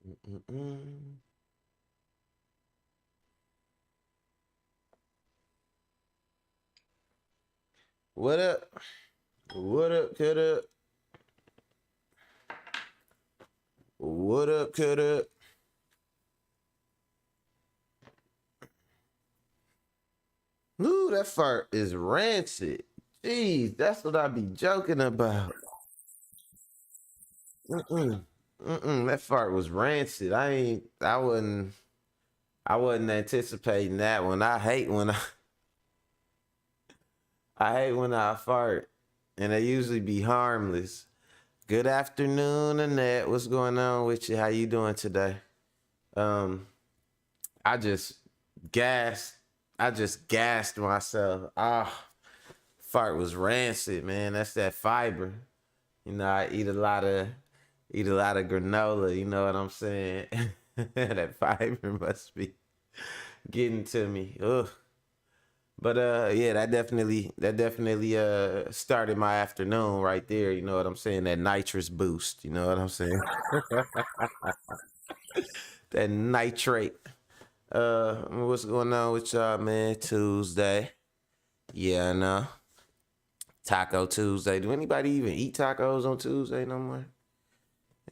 Mm-mm-mm. What up? What up, cut up? What up, cut up? Ooh, that fart is rancid. Jeez, that's what I be joking about. Mm-mm. Mm-mm. That fart was rancid. I wasn't anticipating that one. I hate when I fart. And they usually be harmless. Good afternoon, Annette. What's going on with you? How you doing today? Um, I just gassed. I just gassed myself. Fart was rancid, man. That's that fiber. I eat a lot of granola. You know what I'm saying? That fiber must be getting to me. Ugh. But yeah, that definitely started my afternoon right there. You know what I'm saying? That nitrous boost. You know what I'm saying? That nitrate. What's going on with y'all, man? Tuesday. Yeah, I know. Taco Tuesday. Do anybody even eat tacos on Tuesday no more? And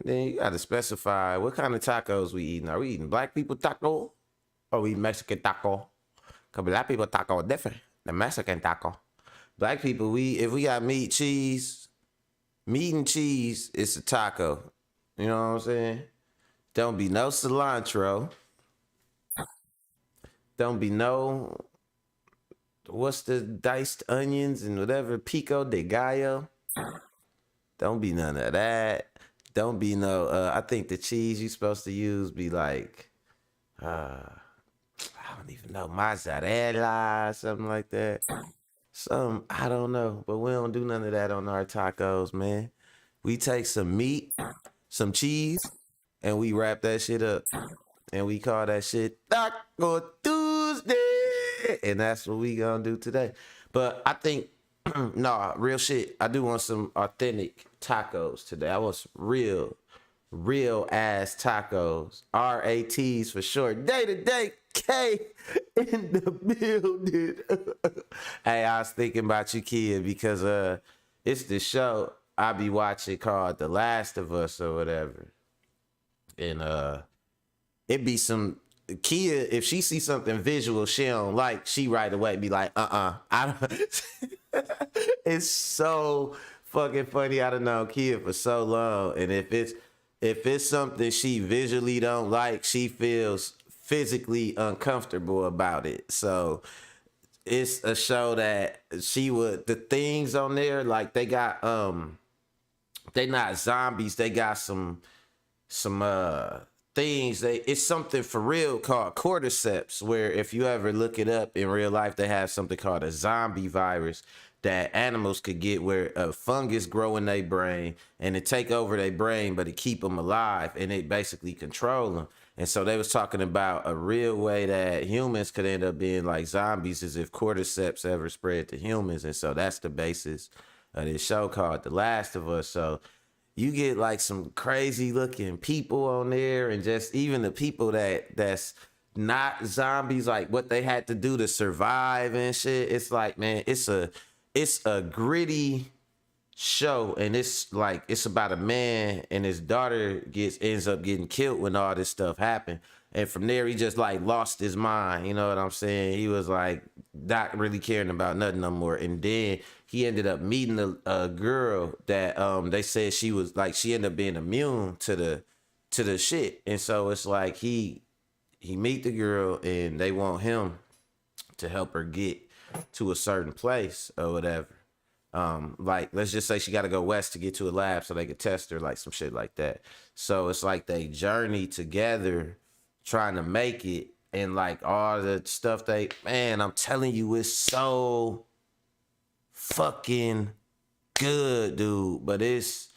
then you gotta specify what kind of tacos we eating. Are we eating black people taco or we Mexican taco? Cause black people taco are different than Mexican taco. Black people, if we got meat and cheese, it's a taco. You know what I'm saying? Don't be no cilantro. Don't be no what's the diced onions and whatever pico de gallo. Don't be none of that. Don't be no. I think the cheese you supposed to use be like I don't even know, mozzarella, something like that. Some I don't know, but we don't do none of that on our tacos, man. We take some meat, some cheese, and we wrap that shit up, and we call that shit Taco Tuesday, and that's what we gonna do today. But I think, no, real shit. I do want some authentic tacos today. I want some real ass tacos. RATs for short. Day to day K in the building. Hey, I was thinking about you, kid, because it's the show I be watching called The Last of Us or whatever. And it be some Kia, if she see something visual she don't like, she right away be like, I don't. It's so fucking funny. I don't know Kia for so long, and if it's something she visually don't like, she feels physically uncomfortable about it. So it's a show that she would the things on there like they not zombies. They got some things. It's something for real called cordyceps, where if you ever look it up in real life, they have something called a zombie virus that animals could get, where a fungus grow in their brain and it take over their brain, but it keep them alive and it basically control them. And so they was talking about a real way that humans could end up being like zombies is if cordyceps ever spread to humans. And so that's the basis of this show called The Last of Us. So you get like some crazy looking people on there, and just even the people that's not zombies, like what they had to do to survive and shit. It's like, man, it's a gritty show, and it's about a man and his daughter ends up getting killed when all this stuff happened. And from there he just like lost his mind, you know what I'm saying? He was like not really caring about nothing no more. And then he ended up meeting a girl that they said she ended up being immune to the shit. And so it's like he meet the girl and they want him to help her get to a certain place or whatever. Like let's just say she got to go west to get to a lab so they could test her, like some shit like that. So it's like they journey together trying to make it, and like all the stuff man, I'm telling you, it's so fucking good, dude. But it's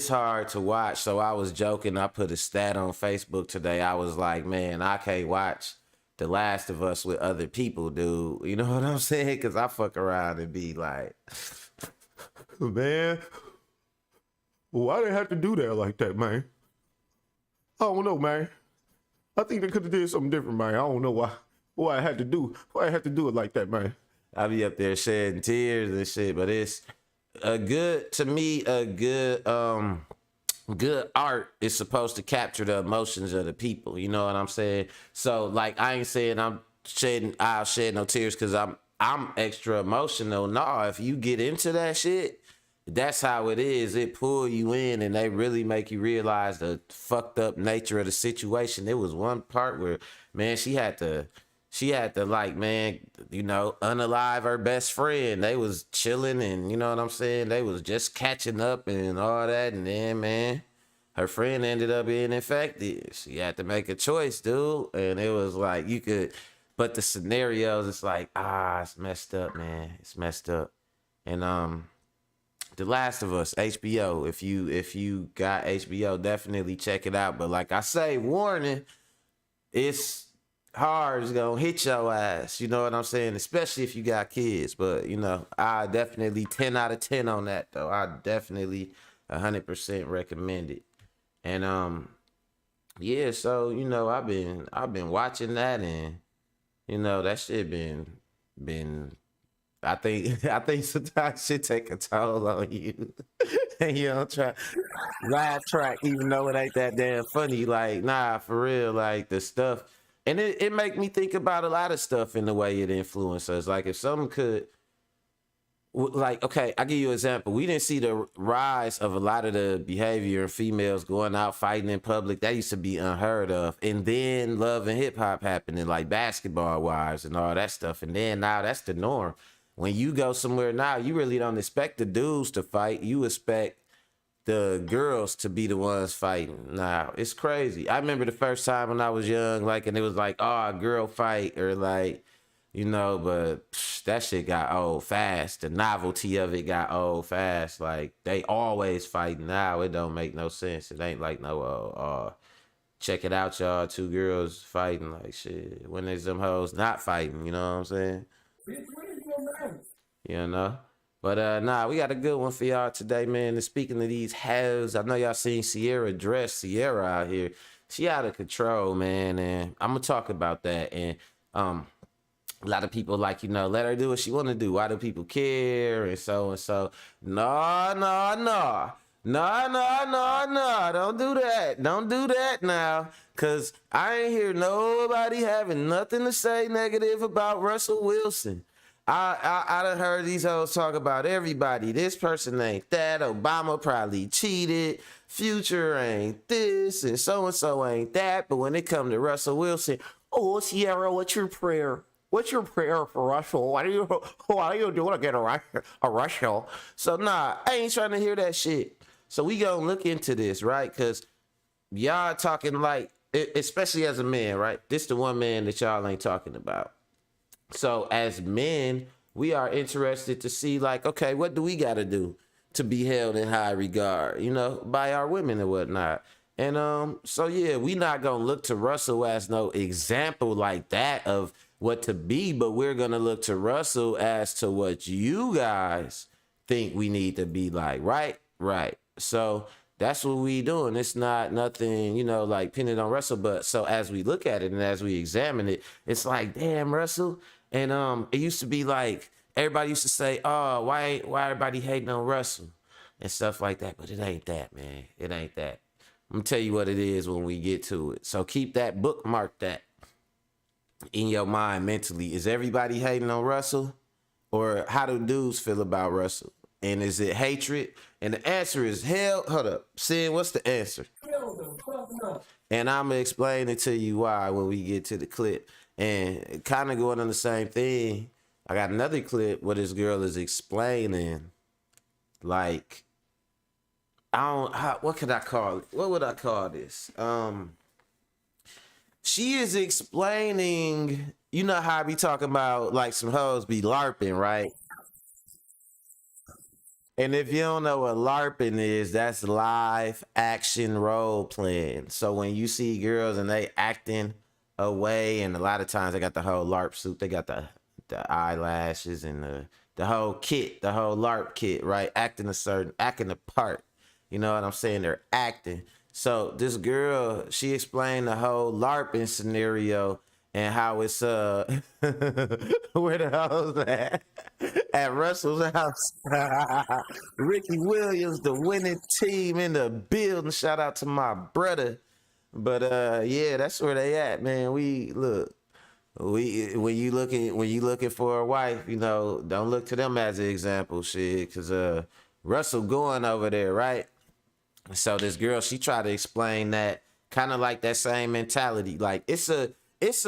hard to watch. So I was joking. I put a stat on Facebook today. I was like, man, I can't watch The Last of Us with other people, dude. You know what I'm saying? Because I fuck around and be like, man, why they have to do that like that, man? I don't know, man. I think they could have did something different, man. I don't know why I had to do it like that, man. I be up there shedding tears and shit, but it's a good to me a good art is supposed to capture the emotions of the people. You know what I'm saying? So like I ain't saying I'll shed no tears because I'm extra emotional. No, if you get into that shit, that's how it is. It pull you in and they really make you realize the fucked up nature of the situation. There was one part where, man, she had to like, man, unalive her best friend. They was chilling and you know what I'm saying? They was just catching up and all that. And then, man, her friend ended up being infected. She had to make a choice, dude. And it was like, but the scenarios, it's like, it's messed up, man. It's messed up. And, The Last of Us, HBO. If you got HBO, definitely check it out. But like I say, warning, it's hard. It's gonna hit your ass. You know what I'm saying? Especially if you got kids. But I definitely 10 out of 10 on that though. I definitely 100% recommend it. And yeah, so I've been watching that and that shit been I think sometimes shit take a toll on you. And you don't try laugh track even though it ain't that damn funny. Like, nah, for real, like the stuff. And it make me think about a lot of stuff in the way it influences us. Like if something could like, okay, I'll give you an example. We didn't see the rise of a lot of the behavior in females going out fighting in public. That used to be unheard of. And then love and hip hop happening, like basketball wives and all that stuff. And then now that's the norm. When you go somewhere now, you really don't expect the dudes to fight. You expect the girls to be the ones fighting. Now, it's crazy. I remember the first time when I was young, like, and it was like, oh, a girl fight, or like, but that shit got old fast. The novelty of it got old fast. Like, they always fighting now. It don't make no sense. It ain't like no, check it out, y'all. Two girls fighting. Like, shit. When there's them hoes not fighting, you know what I'm saying? You know? But nah, we got a good one for y'all today, man. And speaking of these hoes, I know y'all seen Ciara out here. She out of control, man. And I'm gonna talk about that. And a lot of people like, let her do what she want to do. Why do people care? And so and so. No, no, no. No, no, no, no. Don't do that. Don't do that now. Cause I ain't hear nobody having nothing to say negative about Russell Wilson. I done heard these hoes talk about everybody. This person ain't that. Obama probably cheated. Future ain't this. And so ain't that. But when it come to Russell Wilson, oh, Ciara, what's your prayer? What's your prayer for Russell? What are you doing to get a Russell? So nah, I ain't trying to hear that shit. So we gonna look into this, right? Cause y'all talking like, especially as a man, right? This the one man that y'all ain't talking about. So as men, we are interested to see like, okay, what do we got to do to be held in high regard, by our women and whatnot. And so yeah, we not gonna look to Russell as no example like that of what to be, but we're gonna look to Russell as to what you guys think we need to be like, right? Right. So that's what we doing. It's not nothing, like pinning on Russell. But so as we look at it and as we examine it, it's like, damn, Russell. And it used to be like everybody used to say, oh, why everybody hating on Russell and stuff like that. But it ain't that, man. It ain't that. I'm gonna tell you what it is when we get to it. So keep that, bookmark that in your mind mentally. Is everybody hating on Russell? Or how do dudes feel about Russell? And is it hatred? And the answer is hell. Hold up. Sin, what's the answer? And I'm going to explain it to you why when we get to the clip. And kind of going on the same thing, I got another clip where this girl is explaining, like, what could I call it? What would I call this? She is explaining, you know how I be talking about, like, some hoes be LARPing, right? And if you don't know what LARPing is, that's live action role playing. So when you see girls and they acting away, and a lot of times they got the whole LARP suit, they got the eyelashes and the whole kit, the whole LARP kit, right? Acting a part. You know what I'm saying? They're acting. So this girl, she explained the whole LARPing scenario and how it's where the hoes at Russell's house. Ricky Williams, the winning team in the building. Shout out to my brother. But yeah, that's where they at, man. We look. When you looking for a wife, you know, don't look to them as an example, shit, cause Russell going over there, right? So this girl, she tried to explain that kind of like that same mentality. Like it's a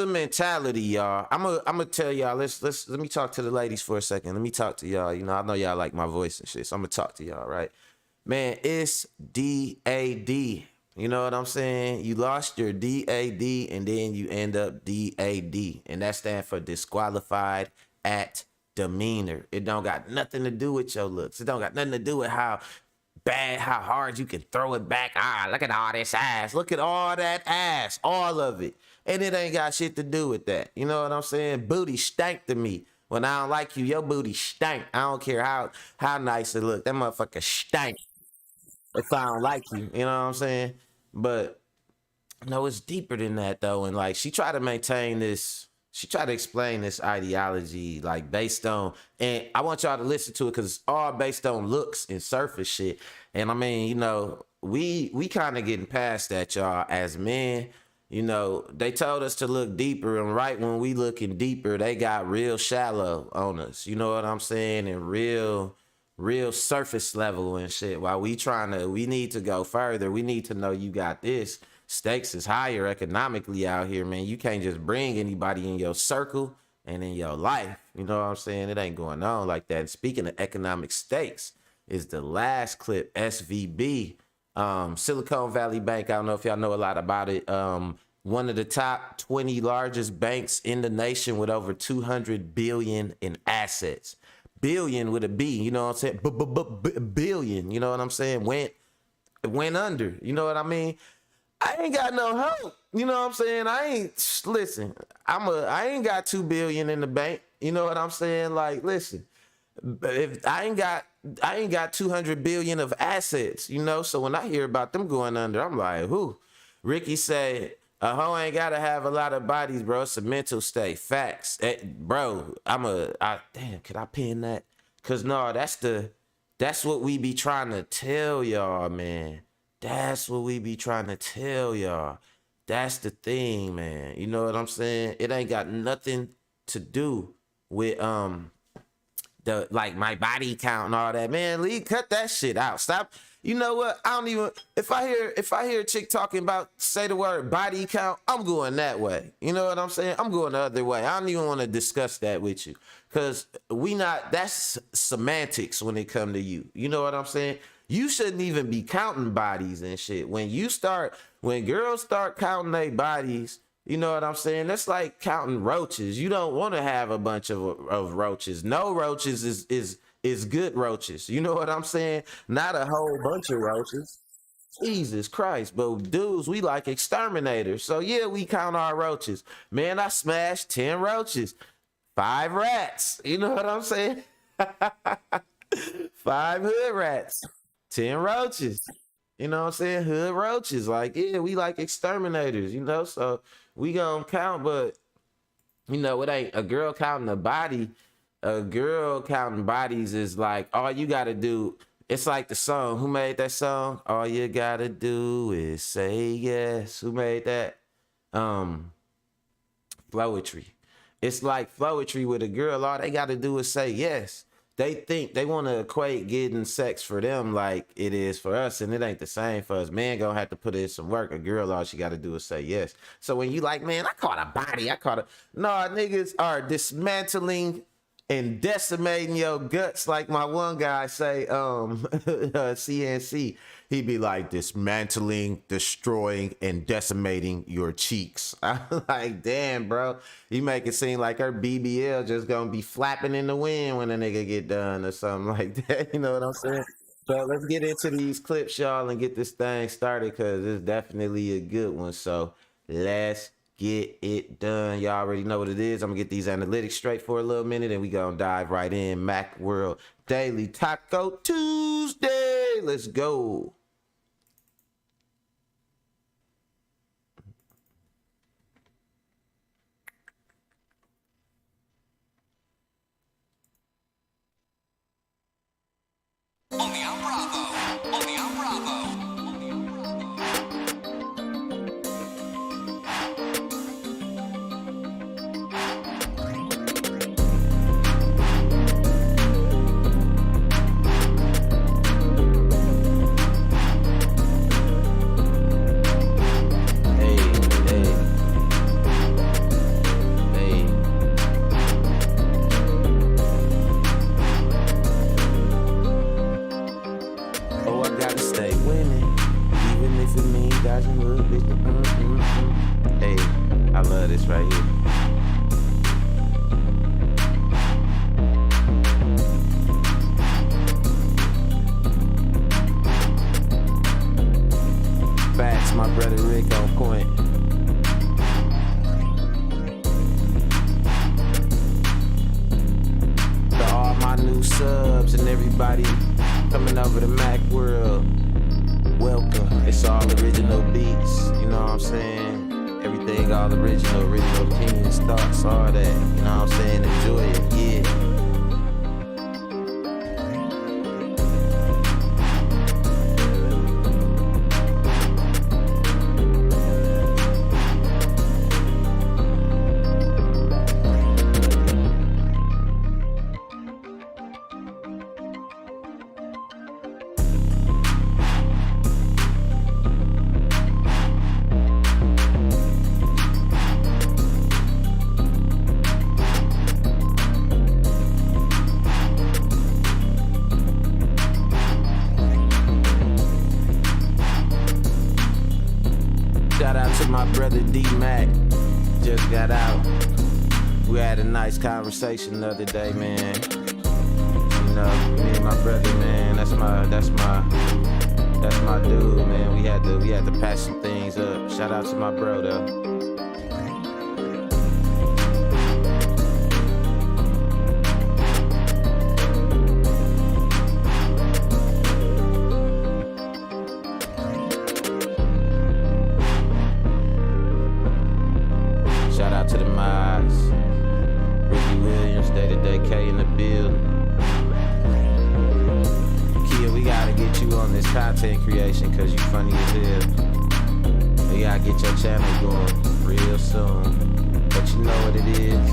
mentality, y'all. I'm gonna tell y'all. Let me talk to the ladies for a second. Let me talk to y'all. You know, I know y'all like my voice and shit, so I'm gonna talk to y'all, right? Man, it's DAD. You know what I'm saying? You lost your DAD and then you end up DAD. And that stands for disqualified at demeanor. It don't got nothing to do with your looks. It don't got nothing to do with how bad, how hard you can throw it back. Ah, look at all this ass. Look at all that ass. All of it. And it ain't got shit to do with that. You know what I'm saying? Booty stank to me. When I don't like you, your booty stank. I don't care how nice it look. That motherfucker stank if I don't like you. You know what I'm saying? But no, it's deeper than that though. And like she tried to maintain this, she tried to explain this ideology like based on, and I want y'all to listen to it because it's all based on looks and surface shit. And I mean, you know, we kind of getting past that, y'all, as men. You know, they told us to look deeper, and right when we looking deeper, they got real shallow on us. You know what I'm saying? And real surface level and shit. While we need to go further. We need to know you got this. Stakes is higher economically out here, man. You can't just bring anybody in your circle and in your life. You know what I'm saying? It ain't going on like that. And speaking of economic stakes, is the last clip, SVB, Silicon Valley Bank. I don't know if y'all know a lot about it. One of the top 20 largest banks in the nation with over 200 billion in assets. Billion with a B, you know what I'm saying? Billion, you know what I'm saying? Went under, you know what I mean? I ain't got no hope, you know what I'm saying? I ain't got 2 billion in the bank, you know what I'm saying? Like, listen, if I ain't got 200 billion of assets, you know? So when I hear about them going under, I'm like, who? Ricky said, a hoe ain't gotta have a lot of bodies, bro. It's a mental state. Facts. Bro, damn, could I pin that? Cause no, that's what we be trying to tell y'all, man. That's what we be trying to tell y'all. That's the thing, man. You know what I'm saying? It ain't got nothing to do with the like my body count and all that. Man, Lee, cut that shit out. Stop. You know what? I don't even, if I hear a chick talking about, say the word body count, I'm going that way. You know what I'm saying? I'm going the other way. I don't even want to discuss that with you. Cause that's semantics when it come to you. You know what I'm saying? You shouldn't even be counting bodies and shit. When girls start counting their bodies, you know what I'm saying? That's like counting roaches. You don't want to have a bunch of roaches. No roaches is good roaches. You know what I'm saying? Not a whole bunch of roaches. Jesus Christ. But dudes, we like exterminators. So yeah, we count our roaches. Man, I smashed 10 roaches. 5 rats. You know what I'm saying? 5 hood rats. 10 roaches. You know what I'm saying? Hood roaches. Like, yeah, we like exterminators, you know? So we gonna count, but you know, it ain't a girl counting a body. A girl counting bodies is like, all you gotta do, it's like the song. Who made that song? All you gotta do is say yes. Who made that? Flowetry. It's like Flowetry with a girl. All they gotta do is say yes. They think they want to equate getting sex for them like it is for us, and it ain't the same for us. Man gonna have to put in some work. A girl, all she got to do is say yes. So when you like, man, I caught a body. No, niggas are dismantling and decimating your guts, like my one guy say, CNC. He be like, dismantling, destroying, and decimating your cheeks. I'm like, damn, bro. You make it seem like her BBL just gonna be flapping in the wind when a nigga get done or something like that. You know what I'm saying? So let's get into these clips, y'all, and get this thing started, because it's definitely a good one. So let's get it done. Y'all already know what it is. I'm gonna get these analytics straight for a little minute, and we gonna dive right in. Mac World Daily Taco Tuesday. Let's go. Only on Bravo. Only on Bravo. Only on Bravo. Hey, hey, hey. Oh, I gotta stay winning, even if it means dodging little bitch. Hey, I love this right here. Facts, my brother Rick on point. To all my new subs and everybody coming over to Mac World, welcome. It's all original beats, you know what I'm saying? Everything all original opinions, thoughts, all that, you know what I'm saying? Enjoy it, yeah. Shout out to my brother D-Mac, just got out. We had a nice conversation the other day, man. You know, me and my brother, man, that's my dude, man. We had to patch some things up. Shout out to my bro though. Shout out to the mods. Ricky Williams, Day-to-Day K in the building. Kia, we gotta get you on this content creation cause you funny as hell. We gotta get your channel going real soon. But you know what it is.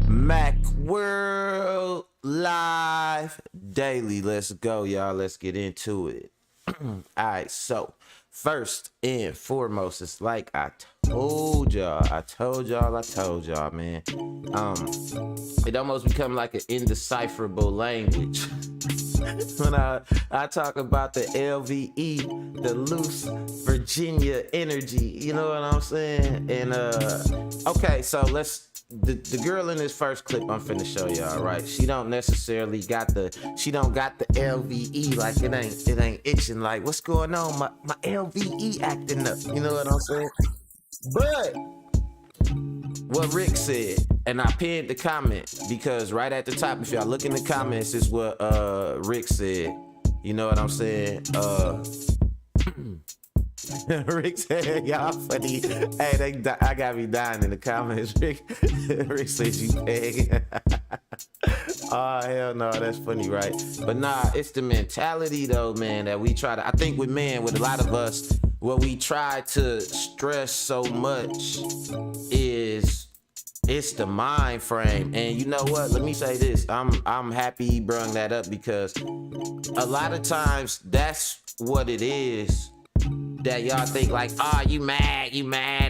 Mac World Live Daily. Let's go, y'all. Let's get into it. Alright, so first and foremost, it's like I told y'all, man. It almost become like an indecipherable language. When I talk about the LVE, the loose Virginia energy, you know what I'm saying? And okay, so the girl in this first clip I'm finna show y'all, right? She don't necessarily got the LVE, like it ain't itching, like what's going on? My LVE acting up, you know what I'm saying? But what Rick said, and I pinned the comment because right at the top, if y'all look in the comments, is what Rick said. You know what I'm saying? Rick said, y'all funny. Hey, I got me dying in the comments. Rick says you peg. Oh, hell no, that's funny, right? But nah, it's the mentality though, man, that we try to, I think with a lot of us, what we try to stress so much is it's the mind frame. And you know what? Let me say this. I'm happy he brung that up because a lot of times that's what it is. That y'all think like, oh, you mad,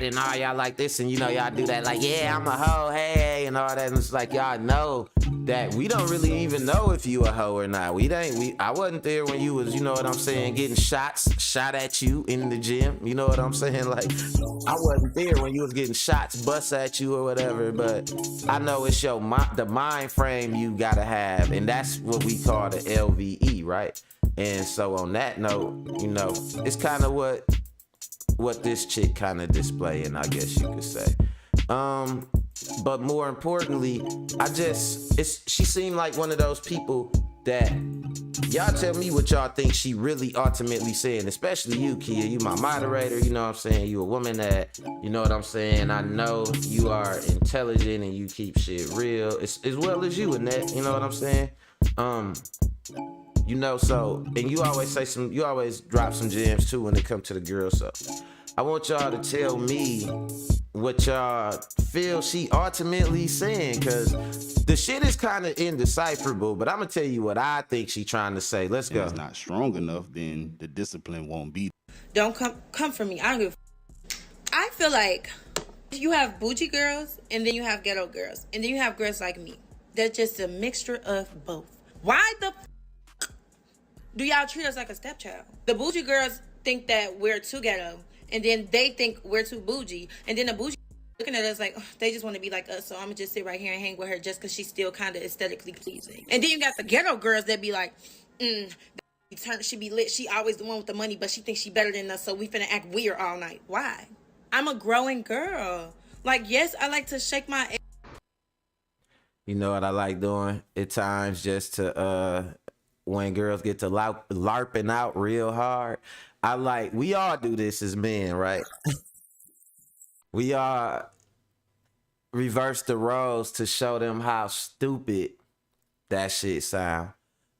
and all y'all like this, and you know y'all do that like, yeah, I'm a hoe, hey, and all that, and it's like y'all know that we don't really even know if you a hoe or not. I wasn't there when you was, you know what I'm saying, getting shot at you in the gym, you know what I'm saying, like, I wasn't there when you was getting shots bust at you or whatever, but I know it's the mind frame you gotta have, and that's what we call the LVE, right? And so on that note, you know, it's kind of what this chick kind of displaying, I guess you could say. But more importantly, she seemed like one of those people that y'all tell me what y'all think she really ultimately saying, especially you, Kia. You my moderator, you know what I'm saying? You a woman that, you know what I'm saying? I know you are intelligent and you keep shit real, as well as you, Annette, you know what I'm saying? You know, so, and you always drop some gems too when it comes to the girl. So I want y'all to tell me what y'all feel she ultimately saying, because the shit is kind of indecipherable, but I'm gonna tell you what I think she trying to say. Let's If go. it's not strong enough, then the discipline won't be. Don't come for me. I don't give I feel like you have bougie girls and then you have ghetto girls and then you have girls like me. They're just a mixture of both. Why the do y'all treat us like a stepchild? The bougie girls think that we're too ghetto, and then they think we're too bougie, and then the bougie looking at us like, oh, they just want to be like us, so I'm gonna just sit right here and hang with her just because she's still kind of aesthetically pleasing. And then you got the ghetto girls that be like, she be lit, she always the one with the money, but she thinks she better than us, so we finna act weird all night. Why? I'm a growing girl. Like, yes, I like to shake my. You know what I like doing at times, just to when girls get to larping out real hard. We all do this as men, right? We all reverse the roles to show them how stupid that shit sound.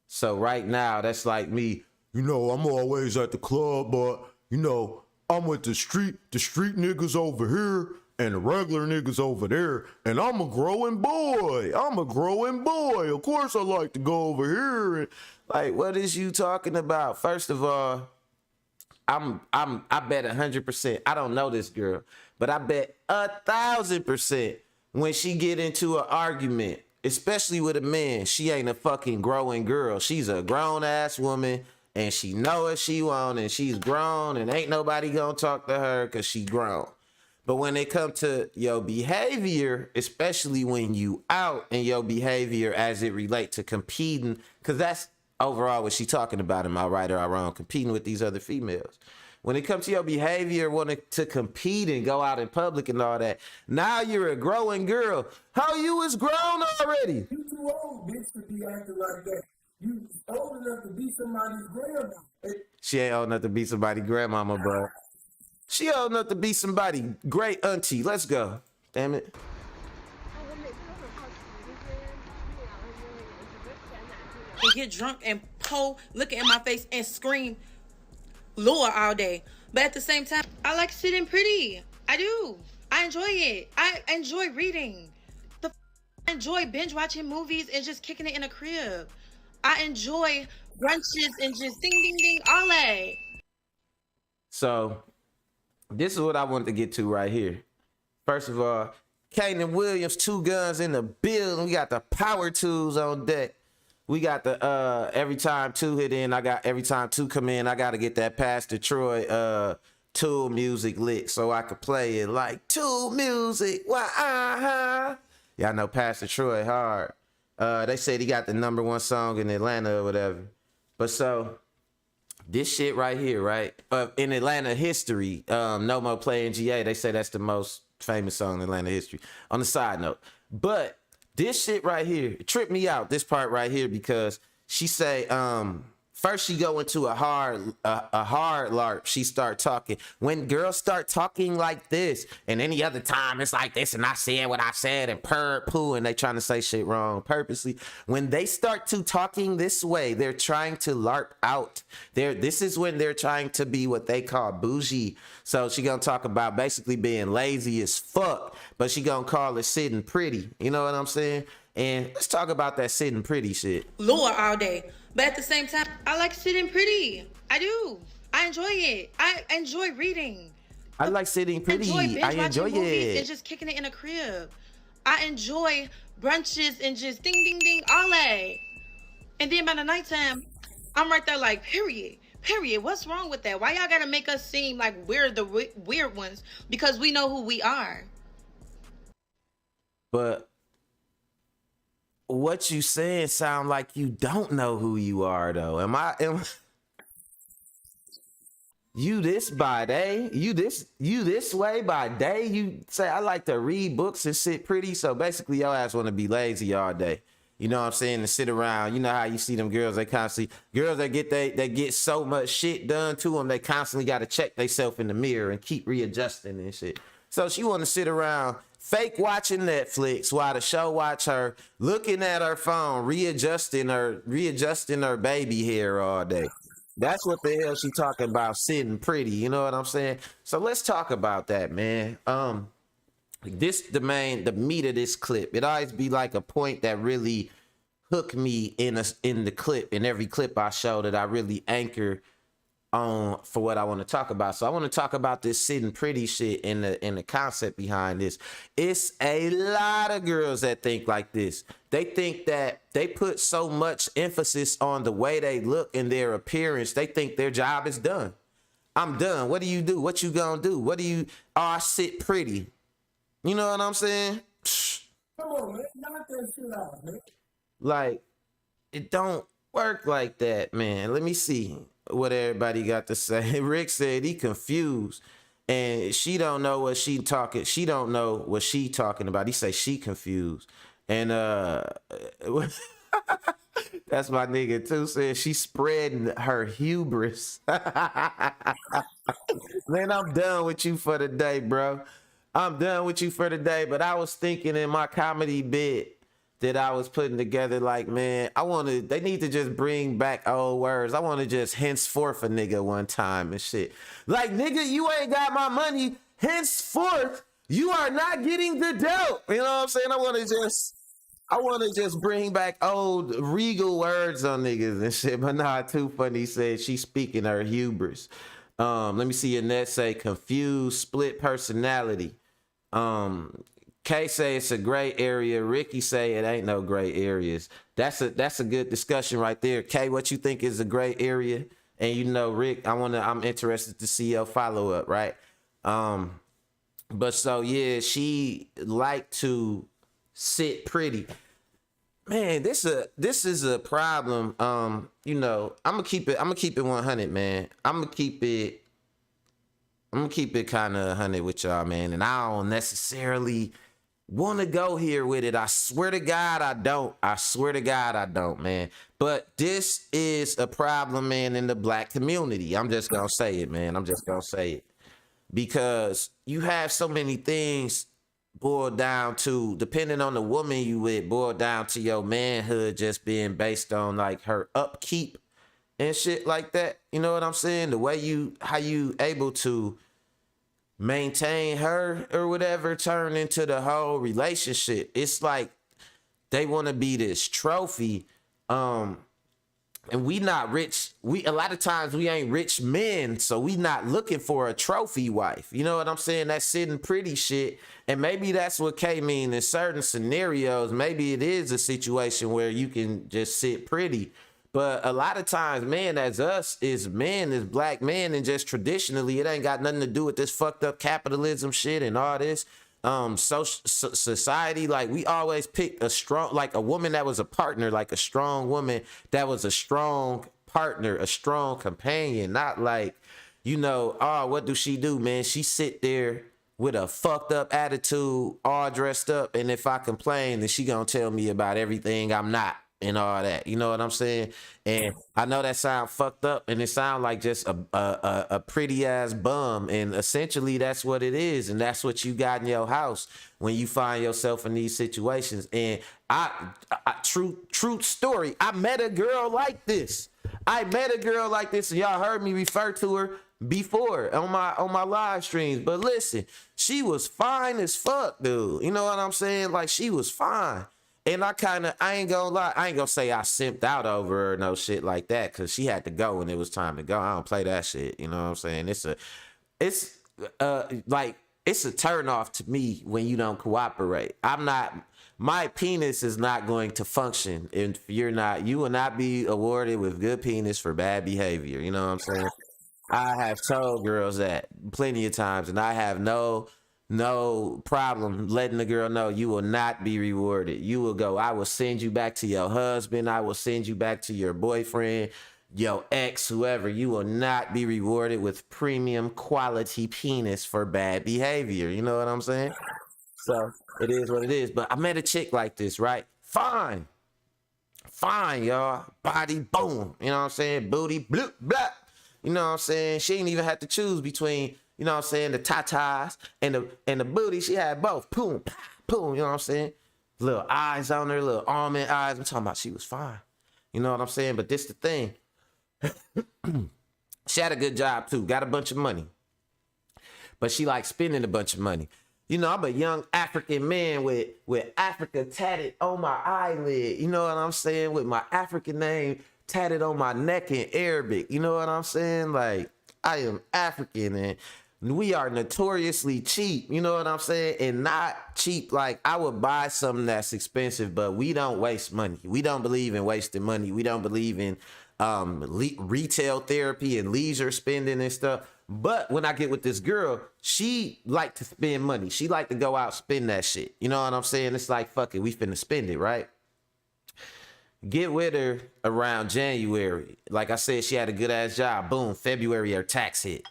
So right now, that's like me. You know, I'm always at the club, but you know, I'm with the street niggas over here and the regular niggas over there, and I'm a growing boy. Of course I like to go over here. And Like, what is you talking about? First of all, I bet 100%. I don't know this girl, but I bet 1,000% when she get into an argument, especially with a man, she ain't a fucking growing girl. She's a grown ass woman, and she know what she want, and she's grown, and ain't nobody gonna talk to her because she grown. But when it come to your behavior, especially when you out and your behavior as it relate to competing, because that's overall what she talking about, am I right or am I wrong, competing with these other females. When it comes to your behavior, wanting to compete and go out in public and all that, now you're a growing girl. How you is grown already? You too old, bitch, to be acting like that. You old enough to be somebody's grandma. She ain't old enough to be somebody's grandmama, bro. She old enough to be somebody great auntie. Let's go. Damn it. And get drunk and look in my face and scream Lord all day. But at the same time, I like sitting pretty. I do. I enjoy it. I enjoy reading. I enjoy binge watching movies and just kicking it in a crib. I enjoy brunches and just ding ding ding all that. So this is what I wanted to get to right here. First of all, Kanan Williams, 2 guns in the building. We got the power tools on deck. We got the every time 2 hit in, every time 2 come in, I gotta get that Pastor Troy Tool music lit so I could play it like Tool music. Why y'all know Pastor Troy hard. They said he got the #1 song in Atlanta or whatever. But so this shit right here, right? In Atlanta history, No More Playing GA, they say that's the most famous song in Atlanta history. On the side note. But this shit right here, it tripped me out, this part right here, because she say, first she go into a hard LARP. She start talking. When girls start talking like this, and any other time it's like this, and I said what I said, and poo, and they trying to say shit wrong purposely. When they start to talking this way, they're trying to LARP out. This is when they're trying to be what they call bougie. So she gonna talk about basically being lazy as fuck, but she gonna call it sitting pretty. You know what I'm saying? And let's talk about that sitting pretty shit. Lord all day. But at the same time, I like sitting pretty. I do. I enjoy it. I enjoy reading. I like sitting pretty. I enjoy it. And just kicking it in a crib. I enjoy brunches and just ding, ding, ding, all that. And then by the nighttime, I'm right there like, period. Period. What's wrong with that? Why y'all gotta make us seem like we're the weird ones? Because we know who we are. But what you saying sound like you don't know who you are, though. You this by day? You this way by day? You say I like to read books and sit pretty. So basically your ass want to be lazy all day. You know what I'm saying? To sit around. You know how you see them girls, they get so much shit done to them, they constantly got to check themselves in the mirror and keep readjusting and shit. So she want to sit around fake watching Netflix while the show watch her looking at her phone, readjusting her baby hair all day. That's what the hell she talking about, sitting pretty. You know what I'm saying? So let's talk about that, man. This the meat of this clip. It always be like a point that really hook me in the clip, in every clip I show, that I really anchor on for what I want to talk about. So I want to talk about this sitting pretty shit and the concept behind this. It's a lot of girls that think like this. They think that they put so much emphasis on the way they look and their appearance, they think their job is done. I'm done. What do you do? What you gonna do? What do you? Oh, I sit pretty. You know what I'm saying? Come on, man. Knock that shit out, man. Like, it don't work like that, man. Let me see what everybody got to say. Rick said he confused and she don't know what she talking. She don't know what she talking about. He say she confused. And that's my nigga too. Said she spreading her hubris. Man, I'm done with you for the day, bro. I'm done with you for the day. But I was thinking in my comedy bit that I was putting together, like, man, they need to just bring back old words. I want to just henceforth a nigga one time and shit. Like, nigga, you ain't got my money. Henceforth, you are not getting the dope. You know what I'm saying? I want to just bring back old regal words on niggas and shit. But nah, too funny. He said she's speaking her hubris. Let me see Annette say confused, split personality. Kay say it's a gray area. Ricky say it ain't no gray areas. That's a good discussion right there. Kay, what you think is a gray area? And you know, Rick, I'm interested to see your follow up, right? But so yeah, she like to sit pretty. Man, this is a problem. You know, I'm gonna keep it 100, man. I'm gonna keep it kind of 100 with y'all, man. And I don't necessarily want to go here with it. I swear to God, I don't. I swear to God, I don't, man. But this is a problem, man, in the black community. I'm just gonna say it, man. I'm just gonna say it. Because you have so many things boiled down to, depending on the woman you with, boiled down to your manhood just being based on like her upkeep and shit like that. You know what I'm saying? The way how you able to maintain her or whatever turn into the whole relationship. It's like they want to be this trophy. And we not rich. A lot of times we ain't rich men, so we not looking for a trophy wife. You know what I'm saying? That sitting pretty shit. And maybe that's what K mean in certain scenarios. Maybe it is a situation where you can just sit pretty. But a lot of times, man, as us, is black men, and just traditionally, it ain't got nothing to do with this fucked up capitalism shit and all this. Society, like, we always picked a woman that was a partner, like a strong woman that was a strong partner, a strong companion, not like, you know, oh, what do she do, man? She sit there with a fucked up attitude, all dressed up, and if I complain, then she gonna tell me about everything I'm not and all that. You know what I'm saying? And I know that sound fucked up, and it sound like just a pretty ass bum, and essentially that's what it is, and that's what you got in your house when you find yourself in these situations. And truth story, I met a girl like this. And y'all heard me refer to her before on my live streams. But listen, she was fine as fuck, dude. You know what I'm saying? Like, she was fine. And I ain't gonna lie, I ain't gonna say I simped out over her or no shit like that, because she had to go when it was time to go. I don't play that shit, you know what I'm saying? It's a turn off to me when you don't cooperate. My penis is not going to function if you will not be awarded with good penis for bad behavior, you know what I'm saying? I have told girls that plenty of times, and I have no problem letting the girl know you will not be rewarded. You will go, I will send you back to your husband. I will send you back to your boyfriend, your ex, whoever. You will not be rewarded with premium quality penis for bad behavior. You know what I'm saying? So it is what it is. But I met a chick like this, right? Fine, y'all. Body, boom. You know what I'm saying? Booty, bloop, blah. You know what I'm saying? She ain't even have to choose between You know what I'm saying? The tatas and the booty, she had both. Boom, pow, boom, you know what I'm saying? Little eyes on her, little almond eyes. I'm talking about she was fine. You know what I'm saying? But this the thing. She had a good job too, got a bunch of money. But she liked spending a bunch of money. You know, I'm a young African man with Africa tatted on my eyelid. You know what I'm saying? With my African name tatted on my neck in Arabic. You know what I'm saying? Like, I am African and we are notoriously cheap. You know what I'm saying? And not cheap. Like, I would buy something that's expensive, but we don't waste money. We don't believe in wasting money. We don't believe in retail therapy and leisure spending and stuff. But when I get with this girl, she like to spend money. She like to go out, spend that shit. You know what I'm saying? It's like, fuck it, we finna spend it, right? Get with her around January. Like I said, she had a good ass job. Boom, February, her tax hit.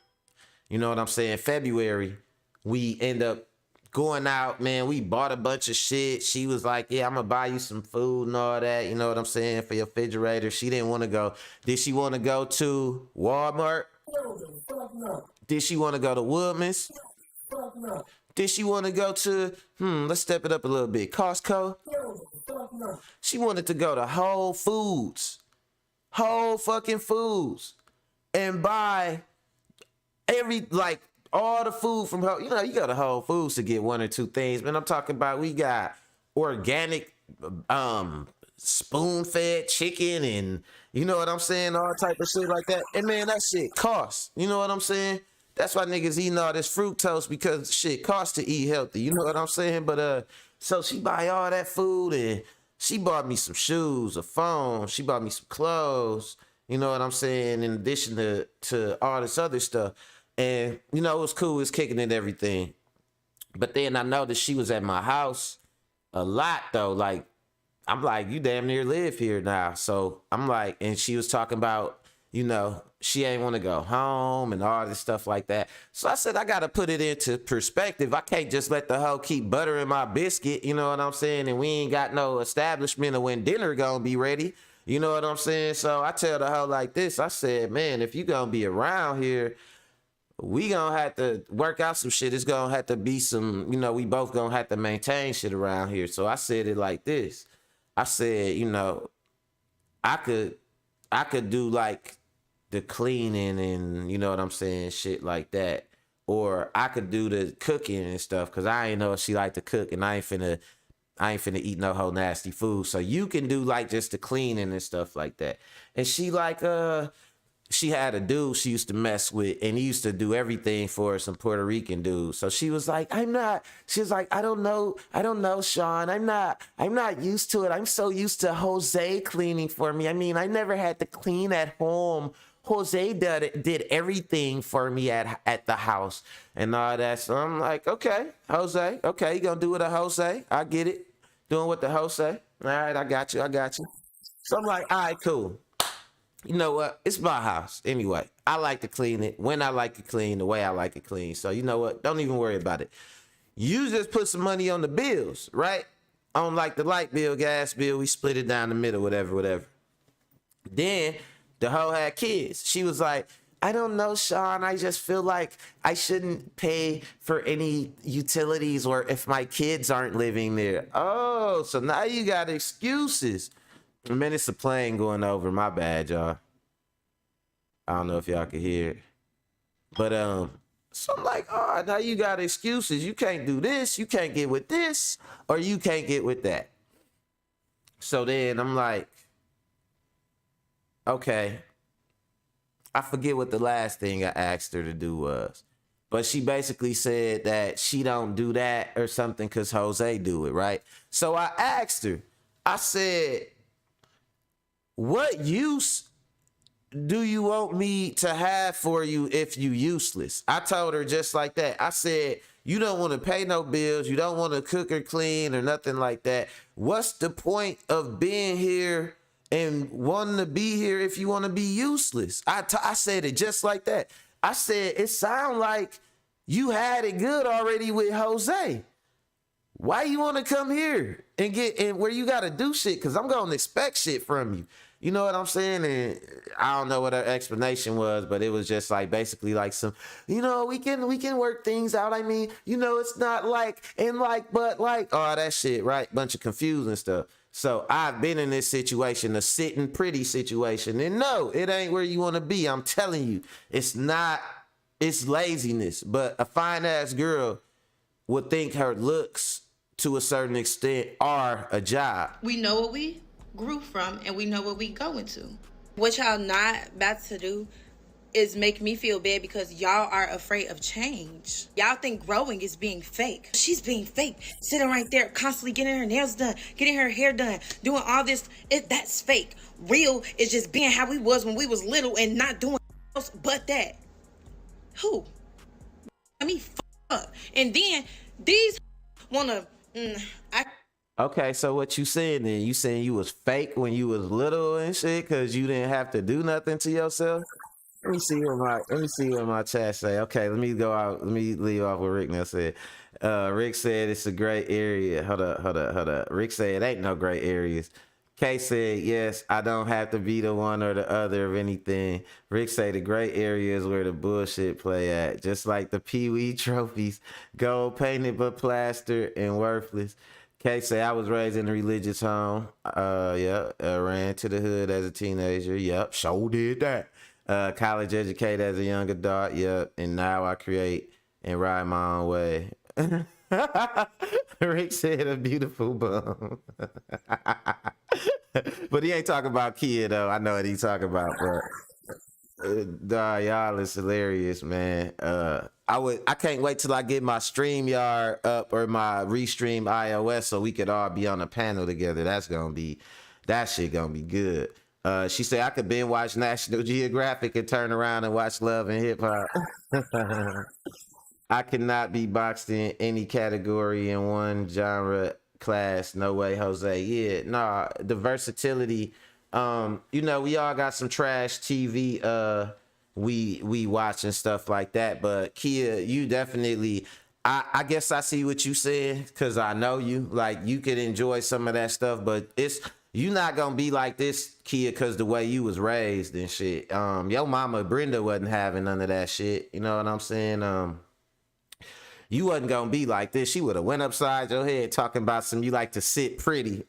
You know what I'm saying? February, we end up going out, man. We bought a bunch of shit. She was like, yeah, I'm gonna buy you some food and all that. You know what I'm saying? For your refrigerator. She didn't want to go. Did she want to go to Walmart? No. Did she want to go to Woodman's? Fuck no. Did she want to go to, let's step it up a little bit, Costco? Fuck no. She wanted to go to Whole Foods. Whole fucking Foods. And buy all the food from Whole, you know, you go to Whole Foods to get one or two things. Man, I'm talking about we got organic, spoon-fed chicken and you know what I'm saying? All type of shit like that. And man, that shit costs. You know what I'm saying? That's why niggas eating all this fructose because shit costs to eat healthy. You know what I'm saying? But so she buy all that food and she bought me some shoes, a phone. She bought me some clothes. You know what I'm saying? In addition to all this other stuff. And you know, it was cool. It was kicking and everything. But then I noticed she was at my house a lot though. Like, I'm like, you damn near live here now. So I'm like, and she was talking about, you know, she ain't want to go home and all this stuff like that. So I said, I got to put it into perspective. I can't just let the hoe keep buttering my biscuit. You know what I'm saying? And we ain't got no establishment of when dinner going to be ready. You know what I'm saying? So I tell the hoe like this. I said, man, if you going to be around here, we gonna have to work out some shit. It's gonna have to be some, you know, we both gonna have to maintain shit around here. So I said it like this. I said, you know, I could do like the cleaning and you know what I'm saying, shit like that. Or I could do the cooking and stuff because I ain't know if she like to cook and I ain't finna eat no whole nasty food. So you can do like just the cleaning and stuff like that. And she like, she had a dude she used to mess with and he used to do everything for her, some Puerto Rican dude. So she was like, I don't know, Sean. I'm not used to it. I'm so used to Jose cleaning for me. I mean, I never had to clean at home. Jose did everything for me at the house and all that. So I'm like, okay, Jose, okay, you gonna do it a Jose. I get it. Doing what the Jose. All right, I got you. So I'm like, all right, cool. You know what? It's my house. Anyway, I like to clean it when I like it clean, the way I like it clean. So you know what? Don't even worry about it. You just put some money on the bills, right? On like the light bill, gas bill, we split it down the middle, whatever. Then the hoe had kids. She was like, I don't know, Sean. I just feel like I shouldn't pay for any utilities or if my kids aren't living there. Oh, so now you got excuses. Man, it's a plane going over. My bad, y'all. I don't know if y'all can hear it. But, so I'm like, oh, now you got excuses. You can't do this. You can't get with this. Or you can't get with that. So then I'm like, okay. I forget what the last thing I asked her to do was. But she basically said that she don't do that or something because Jose do it, right? So I asked her. I said, what use do you want me to have for you if you useless? I told her just like that. I said, you don't want to pay no bills. You don't want to cook or clean or nothing like that. What's the point of being here and wanting to be here if you want to be useless? I said it just like that. I said, it sound like you had it good already with Jose. Why you want to come here and get where you got to do shit? Because I'm going to expect shit from you. You know what I'm saying? And I don't know what her explanation was, but it was just like basically like some, we can work things out. I mean, it's not like and like, but like all that shit, right? Bunch of confusing stuff. So I've been in this situation, a sitting pretty situation, and no, it ain't where you want to be. I'm telling you, it's not. It's laziness. But a fine ass girl would think her looks to a certain extent are a job. We know what we grew from and we know what we going to. What y'all not about to do is make me feel bad because y'all are afraid of change. Y'all think growing is being fake. She's being fake, sitting right there constantly getting her nails done, getting her hair done, doing all this. That's fake. Real is just being how we was when we was little and not doing else but that. Who? I mean, up. And then these wanna Okay, so what you saying then? You saying you was fake when you was little and shit because you didn't have to do nothing to yourself? Let me see what my chat say. Okay, let me go out. Let me leave off what Rick now said. Rick said it's a gray area. Hold up. Rick said it ain't no gray areas. Kay said, yes, I don't have to be the one or the other of anything. Rick say the gray area is where the bullshit play at. Just like the Pee Wee trophies, gold painted but plaster and worthless. Kay say I was raised in a religious home. Ran to the hood as a teenager. Yep, sure did that. College educated as a young adult. Yep, and now I create and ride my own way. Rick said a beautiful bum. But he ain't talking about Kia though. I know what he's talking about, but y'all is hilarious, man. I can't wait till I get my StreamYard up or my Restream iOS so we could all be on a panel together. That shit gonna be good. She said I could binge watch National Geographic and turn around and watch Love and Hip Hop. I cannot be boxed in any category in one genre class. No way, Jose. Yeah, nah, the versatility. We all got some trash TV we watch and stuff like that. But Kia, you definitely I guess I see what you said because I know you. Like you could enjoy some of that stuff, but you not gonna be like this, Kia, because the way you was raised and shit. Your mama Brenda wasn't having none of that shit. You know what I'm saying? You wasn't gonna be like this. She would have went upside your head talking about some you like to sit pretty.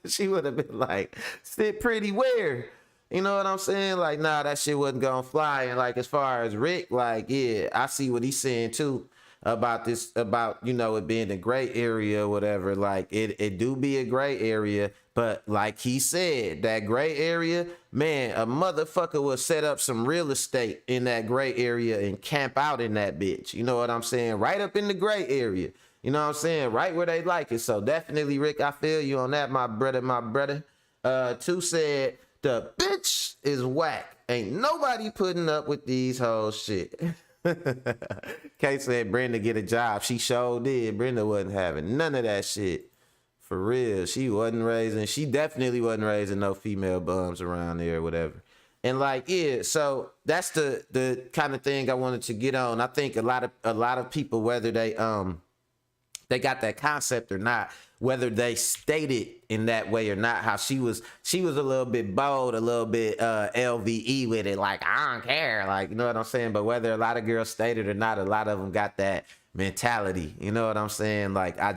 She would have been like, sit pretty where? You know what I'm saying? Like, nah, that shit wasn't gonna fly. And like as far as Rick, like, yeah, I see what he's saying too about this, about it being a gray area or whatever. Like it do be a gray area, but like he said, that gray area, man, a motherfucker will set up some real estate in that gray area and camp out in that bitch. You know what I'm saying? Right up in the gray area. You know what I'm saying? Right where they like it. So definitely, Rick, I feel you on that, my brother. Two said, the bitch is whack. Ain't nobody putting up with these whole shit. Kate said Brenda get a job. She sure did. Brenda wasn't having none of that shit. For real. She definitely wasn't raising no female bums around there or whatever. And like, yeah, so that's the kind of thing I wanted to get on. I think a lot of people, whether they got that concept or not, whether they state it in that way or not, how she was a little bit bold, a little bit LVE with it, like, I don't care, like, you know what I'm saying? But whether a lot of girls state it or not, a lot of them got that mentality, you know what I'm saying? Like, I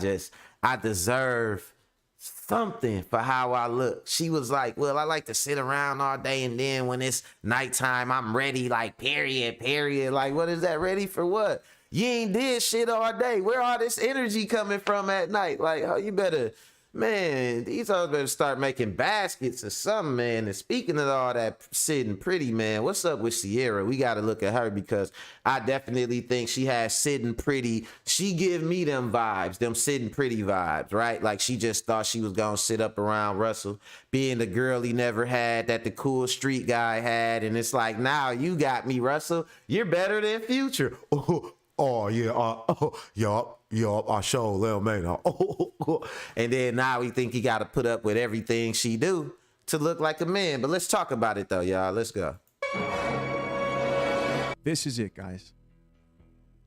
deserve something for how I look. She was like, well, I like to sit around all day, and then when it's nighttime, I'm ready, like, period. Like, what is that, ready for what? You ain't did shit all day. Where all this energy coming from at night? Like, oh, you better, man, these hoes better start making baskets or something, man. And speaking of all that sitting pretty, man, what's up with Ciara? We got to look at her because I definitely think she has sitting pretty. She give me them vibes, them sitting pretty vibes, right? Like she just thought she was going to sit up around Russell, being the girl he never had that the cool street guy had. And it's like, now you got me, Russell. You're better than Future. Oh yeah, yup, I sure little man. And then now we think he got to put up with everything she do to look like a man. But let's talk about it though, y'all. Let's go. This is it, guys.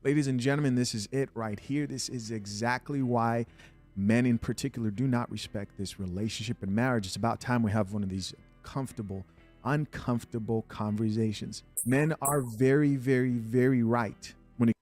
Ladies and gentlemen, this is it right here. This is exactly why men in particular do not respect this relationship and marriage. It's about time we have one of these uncomfortable conversations. Men are very, very, very right when it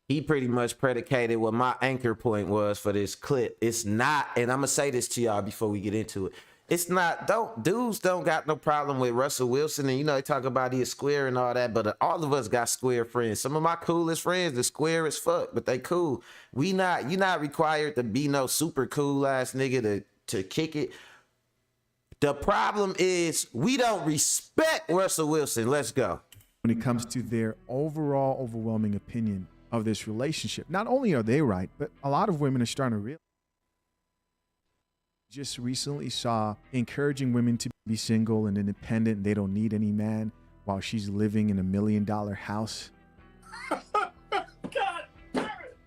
He pretty much predicated what my anchor point was for this clip. It's not, and I'm gonna say this to y'all before we get into it. It's not, dudes don't got no problem with Russell Wilson, and you know they talk about he is square and all that, but all of us got square friends. Some of my coolest friends are square as fuck, but they cool. You not required to be no super cool ass nigga to kick it. The problem is we don't respect Russell Wilson. Let's go. comes to their overall overwhelming opinion of this relationship. Not only are they right, but a lot of women are starting to realize. Just recently saw encouraging women to be single and independent and they don't need any man while she's living in $1 million house. God damn it!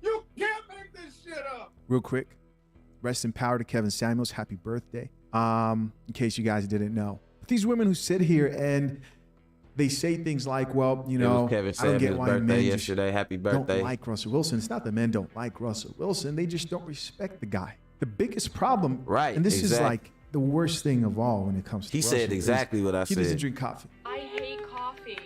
You can't make this shit up. Real quick, rest in power to Kevin Samuels. Happy birthday. In case you guys didn't know. But these women who sit here and they say things like, well, you know, Kevin I don't get Samuels' why birthday men yesterday. Happy birthday. don't like Russell Wilson. It's not that men don't like Russell Wilson. They just don't respect the guy. The biggest problem, Right, and this is exactly. like the worst thing of all when it comes to He Russell, said exactly is what I he doesn't said. drink coffee. I hate coffee.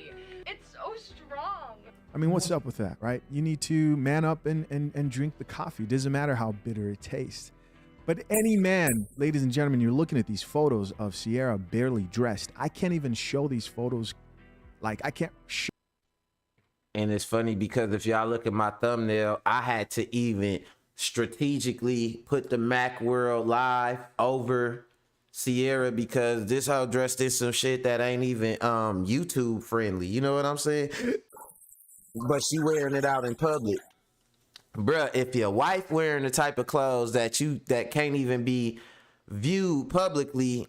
It's so strong. I mean, what's up with that, right? You need to man up and drink the coffee. Doesn't matter how bitter it tastes. But any man, ladies and gentlemen, you're looking at these photos of Ciara barely dressed. I can't even show these photos. Like, I can't show. And it's funny because if y'all look at my thumbnail, I had to even strategically put the Mac World Live over Ciara because this hoe dressed in some shit that ain't even YouTube friendly. You know what I'm saying? But she wearing it out in public. Bruh, if your wife wearing the type of clothes that can't even be viewed publicly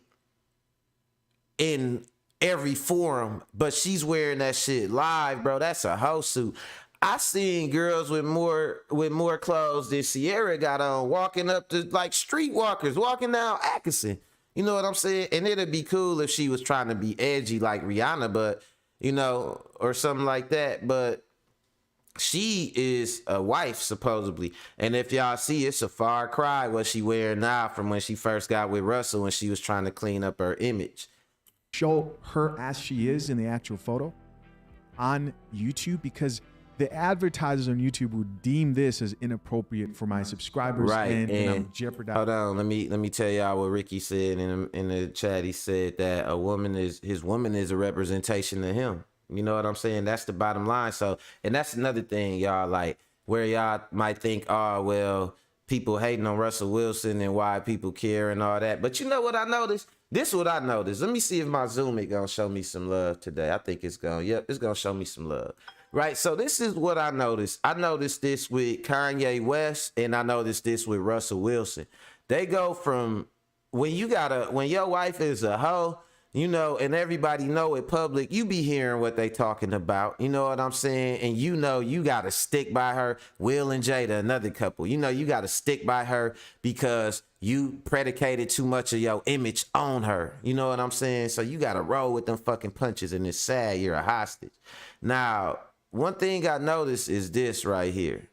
in every forum, but she's wearing that shit live, bro, that's a hoe suit. I seen girls with more clothes than Ciara got on walking up to like streetwalkers, walking down Atkinson. You know what I'm saying? And it'd be cool if she was trying to be edgy like Rihanna, but you know, or something like that. But she is a wife supposedly, and if y'all see, it's a far cry what she wearing now from when she first got with Russell when she was trying to clean up her image. Show her as she is in the actual photo on YouTube because the advertisers on YouTube would deem this as inappropriate for my subscribers, Right, and and I'm jeopardizing. hold on, let me tell y'all what Ricky said in the chat. He said that his woman is a representation of him. You know what I'm saying? That's the bottom line. So, and that's another thing, y'all, like where y'all might think, oh well, people hating on Russell Wilson and why people care and all that. But you know what I noticed? This is what I noticed. Let me see if my Zoom is gonna show me some love today. I think it's gonna. Yep, it's gonna show me some love. Right, so this is what I noticed. I noticed this with Kanye West, and I noticed this with Russell Wilson. They go from when your wife is a hoe, you know, and everybody know it public, you be hearing what they talking about. You know what I'm saying? And you know you gotta stick by her. Will and Jada, another couple. You know you gotta stick by her because you predicated too much of your image on her. You know what I'm saying? So you gotta roll with them fucking punches, and it's sad you're a hostage. Now, one thing I noticed is this right here.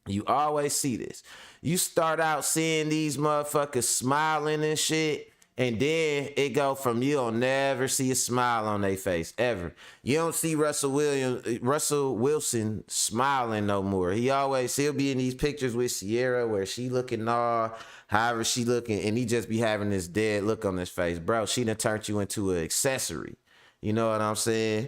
You always see this. You start out seeing these motherfuckers smiling and shit, and then it go from you'll never see a smile on their face ever. You don't see Russell Wilson smiling no more. He'll be in these pictures with Ciara where she looking all however she looking, and he just be having this dead look on his face. Bro, she done turned you into an accessory. You know what I'm saying?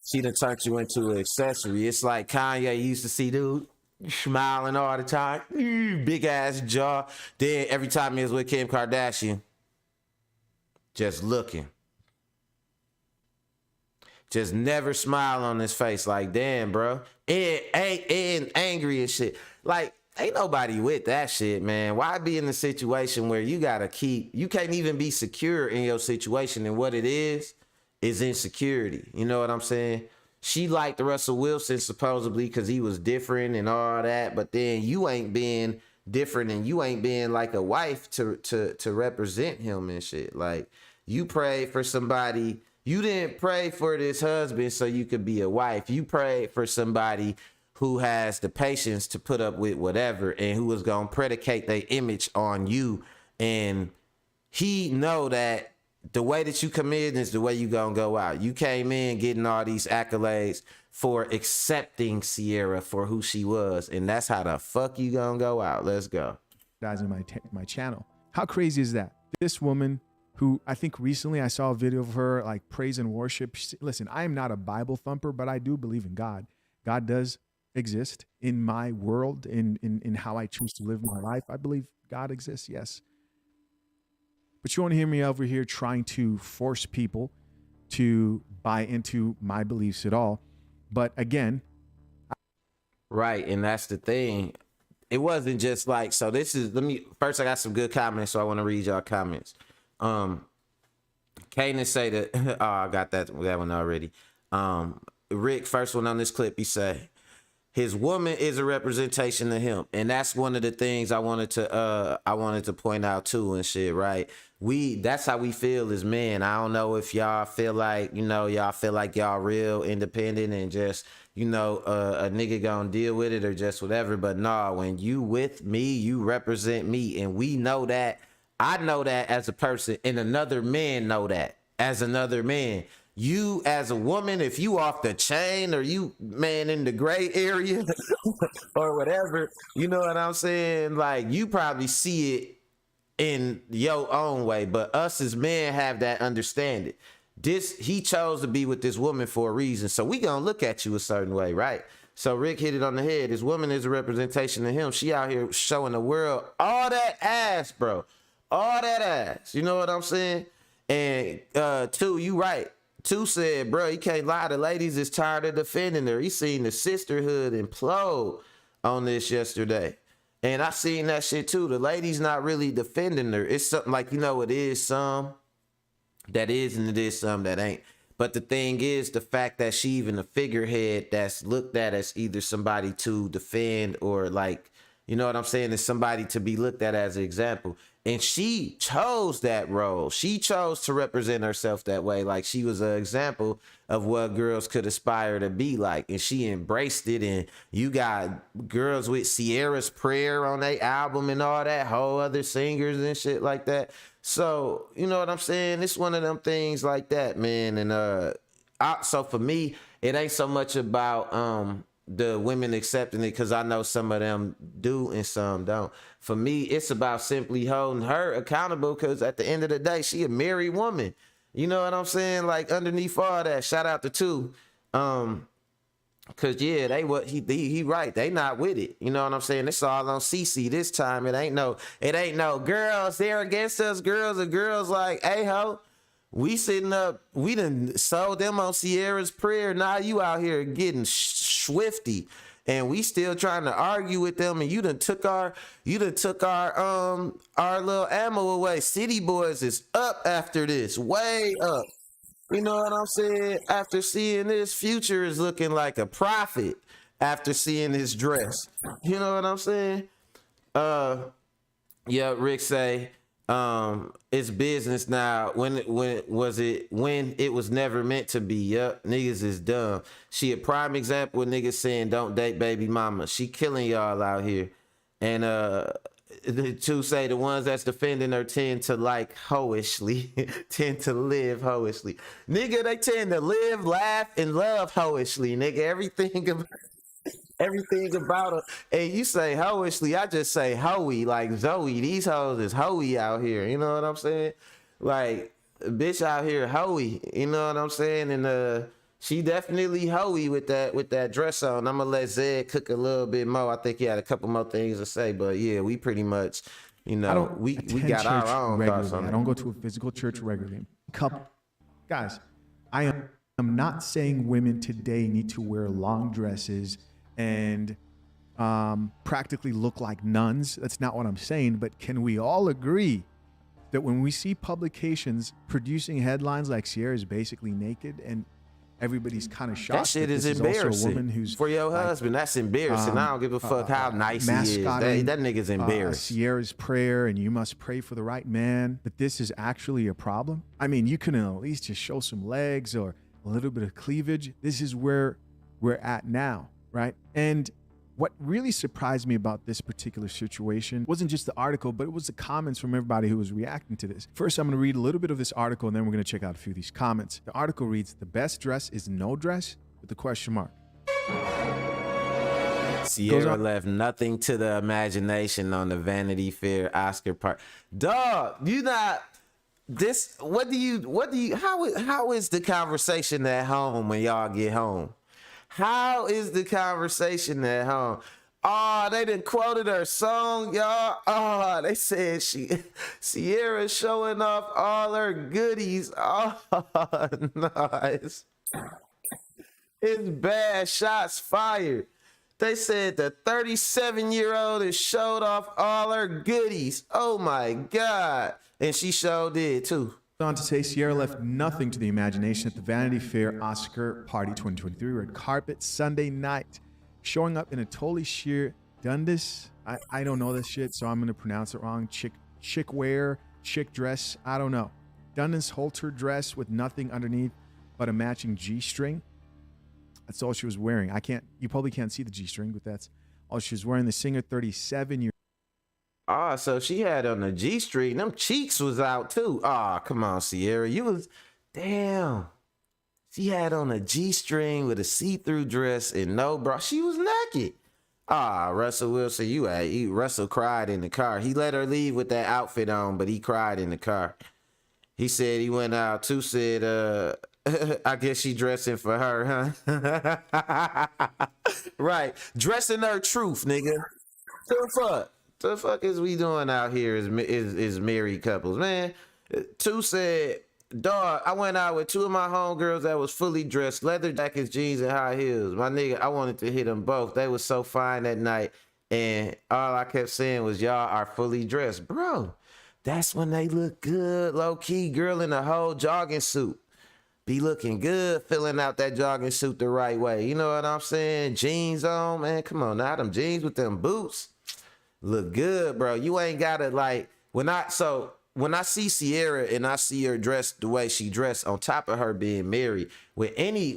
She done turned you into an accessory. It's like Kanye used to see dude smiling all the time, big ass jaw. Then every time he was with Kim Kardashian, just looking. Just never smile on his face. Like, damn, bro. And angry and shit. Like, ain't nobody with that shit, man. Why be in a situation where you can't even be secure in your situation, and what it is insecurity. You know what I'm saying? She liked Russell Wilson supposedly because he was different and all that, but then you ain't being different and you ain't being like a wife to represent him and shit. Like, you prayed for somebody. You didn't pray for this husband so you could be a wife. You prayed for somebody who has the patience to put up with whatever and who was gonna predicate their image on you and he know that the way that you come in is the way you gonna go out. You came in getting all these accolades for accepting Ciara for who she was, and that's how the fuck you gonna go out. Let's go. Guys, in my channel. How crazy is that? This woman, who I think recently I saw a video of her like praise and worship. Listen, I am not a Bible thumper, but I do believe in God. God does exist in my world, in how I choose to live my life. I believe God exists, yes. But you won't hear me over here trying to force people to buy into my beliefs at all. But again, right, and that's the thing. It wasn't just like, so this is, first I got some good comments, so I want to read y'all comments. Kanan say that, oh, I got that one already. Rick, first one on this clip, he say, his woman is a representation of him. And that's one of the things I wanted to point out too and shit, right? That's how we feel as men. I don't know if y'all feel like, y'all real independent and just, a nigga gonna deal with it or just whatever. But nah, when you with me, you represent me. And we know that. I know that as a person, and another man know that as another man. You as a woman, if you off the chain or you man in the gray area or whatever, you know what I'm saying? Like, you probably see it in your own way, but us as men have that understanding. He chose to be with this woman for a reason, so we gonna look at you a certain way, right? So Rick hit it on the head. This woman is a representation of him. She out here showing the world all that ass, bro. All that ass. You know what I'm saying? And two, you right. Two said, bro, you can't lie. The ladies is tired of defending her. He seen the sisterhood implode on this yesterday. And I seen that shit too. The ladies not really defending her. It's something like, it is some that is and it is some that ain't. But the thing is, the fact that she even a figurehead that's looked at as either somebody to defend or like, you know what I'm saying, is somebody to be looked at as an example. And she chose that role. She chose to represent herself that way. Like, she was an example of what girls could aspire to be like. And she embraced it. And you got girls with Ciara's Prayer on their album and all that, whole other singers and shit like that. So, you know what I'm saying? It's one of them things like that, man. And so for me, it ain't so much about the women accepting it, because I know some of them do and some don't. For me, it's about simply holding her accountable, because at the end of the day, she a married woman. You know what I'm saying? Like, underneath all that, shout out to Two. Cause yeah, he right. They not with it. You know what I'm saying? It's all on CC this time. It ain't no girls. They're against us. Girls are girls like, hey ho. We sitting up, we done sold them on Ciara's Prayer. Now you out here getting swifty, and we still trying to argue with them. And you done took our little ammo away. City Boys is up after this, way up. You know what I'm saying? After seeing this, Future is looking like a prophet after seeing his dress. You know what I'm saying? Yeah, Rick say, it's business now. When it was never meant to be. Yup, niggas is dumb. She a prime example of niggas saying don't date baby mama. She killing y'all out here. And the Two say the ones that's defending her tend to like hoishly, tend to live hoishly. Nigga, they tend to live, laugh, and love hoishly. Nigga, everything about her. And you say hoishly, I just say hoey, like Zoe. These hoes is hoey out here. You know what I'm saying? Like, bitch out here hoey. You know what I'm saying? And she definitely hoey with that dress on. I'm gonna let Zed cook a little bit more. I think he had a couple more things to say, but yeah, we pretty much, we got our own thoughts on it. I don't go to a physical church regularly. Guys, I am not saying women today need to wear long dresses and practically look like nuns. That's not what I'm saying. But can we all agree that when we see publications producing headlines like Ciara is basically naked and everybody's kind of shocked? That shit is embarrassing. A woman who's for your husband. That's embarrassing. I don't give a fuck how nice he is. That nigga's embarrassed. Ciara's Prayer, and you must pray for the right man. But this is actually a problem. I mean, you can at least just show some legs or a little bit of cleavage. This is where we're at now, right? And What really surprised me about this particular situation wasn't just the article, but it was the comments from everybody who was reacting to this. First, I'm going to read a little bit of this article, and then we're going to check out a few of these comments. The article reads, "The best dress is no dress?" with a question mark. Ciara left nothing to the imagination on the Vanity Fair Oscar part. Dog, you not this. What do you? How is the conversation at home when y'all get home? How is the conversation at home? Oh, they done quoted her song, y'all. Oh, they said Ciara showing off all her goodies. Oh, no, it's bad. Shots fired. They said the 37-year-old has showed off all her goodies. Oh my God. And she sure did too. On to say Ciara left nothing to the imagination at the Vanity Fair Oscar Party 2023 red carpet Sunday night, showing up in a totally sheer Dundas. I don't know this shit, so I'm going to pronounce it wrong. Chick wear, chick dress. I don't know. Dundas halter dress with nothing underneath but a matching G-string. That's all she was wearing. You probably can't see the G-string, but that's all she was wearing. The singer, 37 years. Oh, so she had on the G-string. Them cheeks was out too. Oh, come on, Ciara. You was, damn. She had on a G-string with a see-through dress and no bra. She was naked. Ah, Russell Wilson, Russell cried in the car. He let her leave with that outfit on, but he cried in the car. He said he went out too, said, I guess she dressing for her, huh? Right. Dressing her truth, nigga. The fuck is we doing out here is married couples, man? Two said, dog, I went out with two of my homegirls that was fully dressed, leather jackets, jeans, and high heels. My nigga, I wanted to hit them both. They was so fine that night. And all I kept saying was, y'all are fully dressed. Bro, that's when they look good. Low-key, girl in a whole jogging suit. Be looking good, filling out that jogging suit the right way. You know what I'm saying? Jeans on, man. Come on now, them jeans with them boots. Look good, bro. You ain't gotta like when I see Ciara and I see her dressed the way she dressed, on top of her being married, with any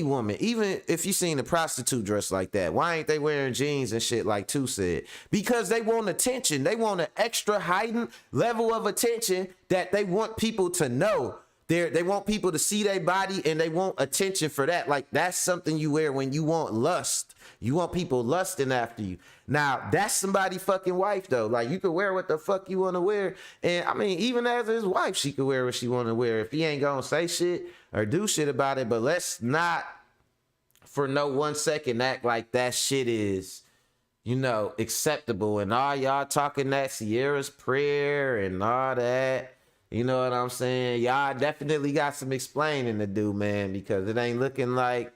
woman, even if you seen a prostitute dressed like that, why ain't they wearing jeans and shit like Two said? Because they want attention. They want an extra heightened level of attention that they want people to know. They want people to see their body and they want attention for that. Like, that's something you wear when you want lust. You want people lusting after you. Now, that's somebody's fucking wife, though. Like, you can wear what the fuck you want to wear. And, I mean, even as his wife, she could wear what she want to wear. If he ain't going to say shit or do shit about it. But let's not, for no 1 second, act like that shit is, you know, acceptable. And all y'all talking that Ciara's prayer and all that. You know what I'm saying? Y'all definitely got some explaining to do, man, because it ain't looking like,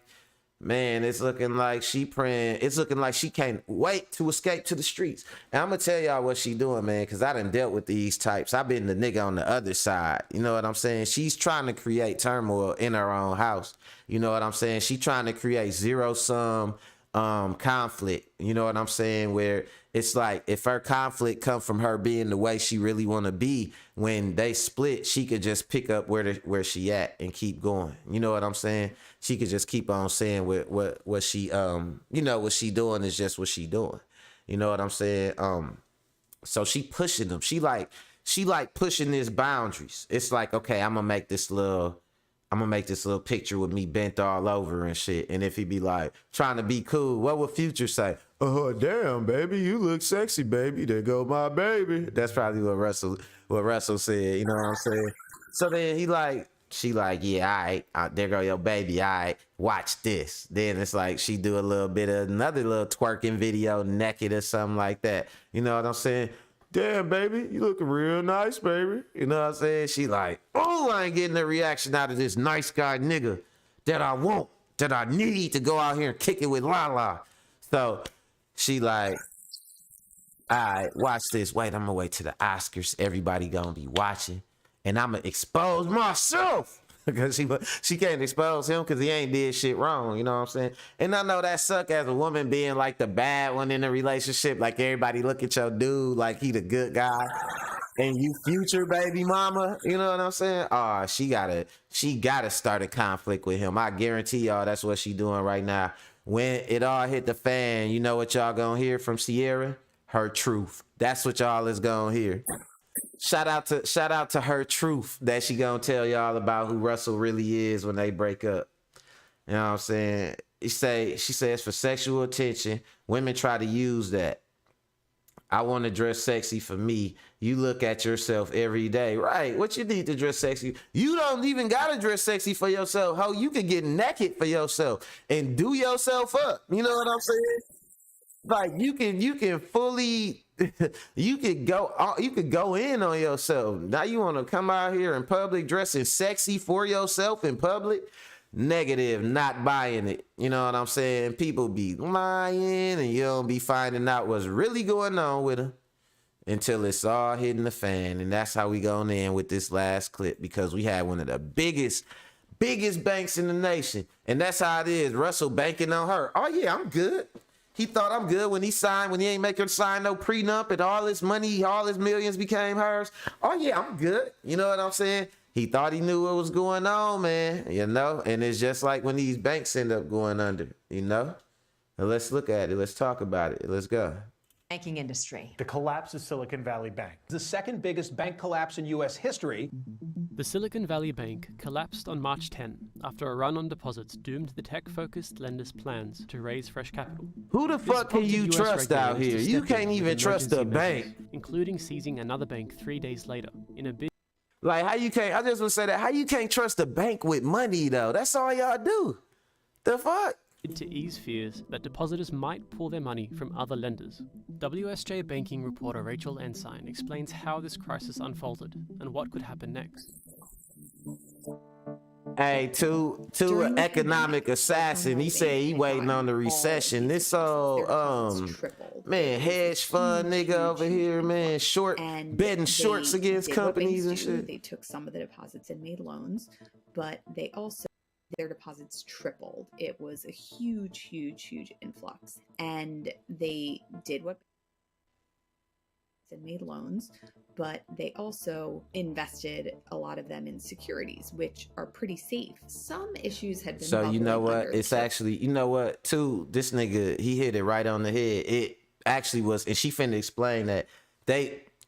man, it's looking like she praying. It's looking like she can't wait to escape to the streets. And I'm going to tell y'all what she doing, man, because I done dealt with these types. I've been the nigga on the other side. You know what I'm saying? She's trying to create turmoil in her own house. You know what I'm saying? She trying to create zero-sum conflict. You know what I'm saying? Where it's like, if her conflict come from her being the way she really want to be, when they split, she could just pick up where she at and keep going. You know what I'm saying? She could just keep on saying what she you know, what she doing is just what she doing. You know what I'm saying? So she pushing them. She like pushing these boundaries. It's like, okay, I'm gonna make this little picture with me bent all over and shit. And if he be like trying to be cool, what would Future say? Damn, baby, you look sexy, baby. There go my baby. That's probably what Russell said. You know what I'm saying? So then she like, yeah, all right, there go your baby. All right, watch this. Then it's like she do a little bit of another little twerking video naked or something like that. You know what I'm saying? Damn, baby, you looking real nice, baby. You know what I'm saying? She like, oh, I ain't getting a reaction out of this nice guy nigga that I want, that I need to go out here and kick it with Lala. So she like, all right, watch this. Wait, I'm gonna wait till the Oscars. Everybody gonna be watching. And I'm gonna expose myself. Because she can't expose him because he ain't did shit wrong. You know what I'm saying? And I know that suck as a woman being like the bad one in the relationship. Like, everybody look at your dude like he the good guy. And you Future baby mama. You know what I'm saying? Oh, she gotta start a conflict with him. I guarantee y'all that's what she doing right now. when it all hit the fan, you know what y'all gonna hear from Ciara? Her truth. That's what y'all is gonna hear. Shout out to her truth that she gonna tell y'all about who Russell really is when they break up. You know what I'm saying? She says for sexual attention, women try to use that. I want to dress sexy for me. You look at yourself every day. Right. What you need to dress sexy? You don't even got to dress sexy for yourself. Ho, you can get naked for yourself and do yourself up. You know what I'm saying? Like you can fully, you could go in on yourself. Now you want to come out here in public dressing sexy for yourself in public? Negative, not buying it. You know what I'm saying? People be lying and you don't be finding out what's really going on with them until it's all hitting the fan. And that's how we going in with this last clip, because we had one of the biggest banks in the nation. And that's how it is. Russell banking on her. Oh yeah, I'm good. He thought I'm good when he ain't make her sign no prenup and all this money, all his millions became hers. Oh yeah, I'm good. You know what I'm saying? He thought he knew what was going on, man, you know? And it's just like when these banks end up going under, you know? Now let's look at it. Let's talk about it. Let's go. Banking industry. The collapse of Silicon Valley Bank. The second biggest bank collapse in U.S. history. The Silicon Valley Bank collapsed on March 10 after a run on deposits doomed the tech-focused lenders' plans to raise fresh capital. Who the fuck can you trust out here? You can't even trust a bank. Including seizing another bank 3 days later in a bid. Like, how you can't, I just want to say that, how you can't trust a bank with money, though? That's all y'all do. The fuck? To ease fears that depositors might pull their money from other lenders. WSJ banking reporter Rachel Ensign explains how this crisis unfolded and what could happen next. Hey, to an economic assassin, he said he waiting on the recession. This man, hedge fund nigga over here, man, betting shorts against companies and shit. They took some of the deposits and made loans, but they also, their deposits tripled. It was a huge influx. And they did what and made loans, but they also invested a lot of them in securities, which are pretty safe. Some issues had been. So you know what? It's actually, you know what? Too, this nigga, he hit it right on the head. It actually was, and she finna explain that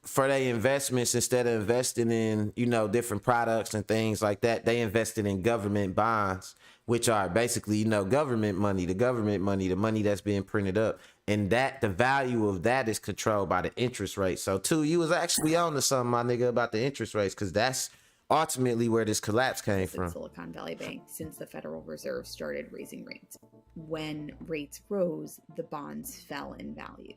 for their investments, instead of investing in, you know, different products and things like that, they invested in government bonds, which are basically, you know, government money, the money that's being printed up. And that the value of that is controlled by the interest rate. So too, you was actually on to something, my nigga, about the interest rates, because that's ultimately where this collapse came from. Silicon Valley Bank, since the Federal Reserve started raising rates. When rates rose, the bonds fell in value.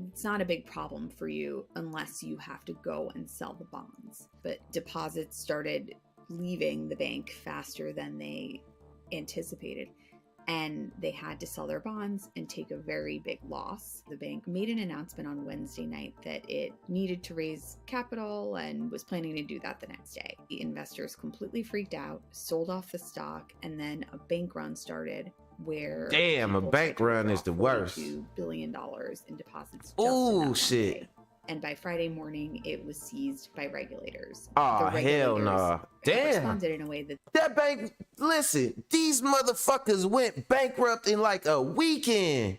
It's not a big problem for you unless you have to go and sell the bonds. But deposits started leaving the bank faster than they anticipated, and they had to sell their bonds and take a very big loss. The bank made an announcement on Wednesday night that it needed to raise capital and was planning to do that the next day. The investors completely freaked out, sold off the stock, and then a bank run started where a bank run is the worst. $2 billion in deposits. Oh shit. And by Friday morning, it was seized by regulators. Oh, hell no. Damn. Responded in a way that bank, listen, these motherfuckers went bankrupt in like a weekend.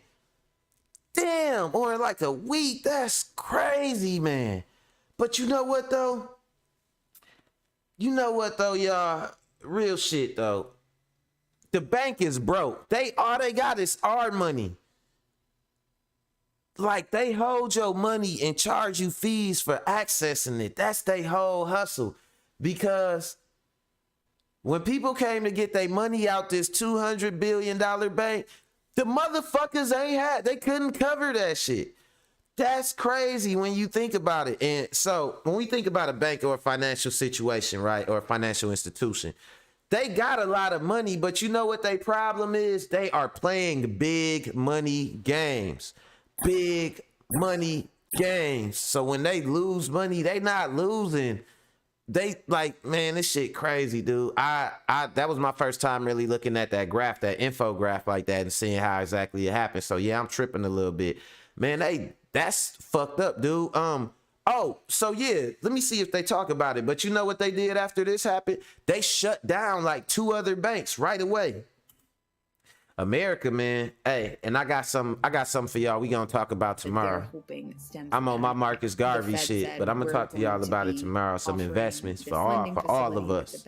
Damn, or in like a week. That's crazy, man. But you know what, though? Y'all? Real shit, though. The bank is broke. All they got is our money. Like, they hold your money and charge you fees for accessing it. That's their whole hustle. Because when people came to get their money out this $200 billion bank, the motherfuckers they couldn't cover that shit. That's crazy when you think about it. And so when we think about a bank or a financial situation, right, or a financial institution, they got a lot of money, but you know what their problem is? They are playing big money games. Big money games. So when they lose money, they not losing. They like, man, this shit crazy, dude. That was my first time really looking at that graph, that infograph like that, and seeing how exactly it happened. So yeah, I'm tripping a little bit. Man, that's fucked up, dude. Oh, so yeah, let me see if they talk about it. But you know what they did after this happened? They shut down like 2 other banks right away. America, man. Hey, and I got something for y'all. We gonna talk about tomorrow. I'm on my Marcus Garvey shit, but I'm gonna talk to y'all about it tomorrow. Some investments for all of us.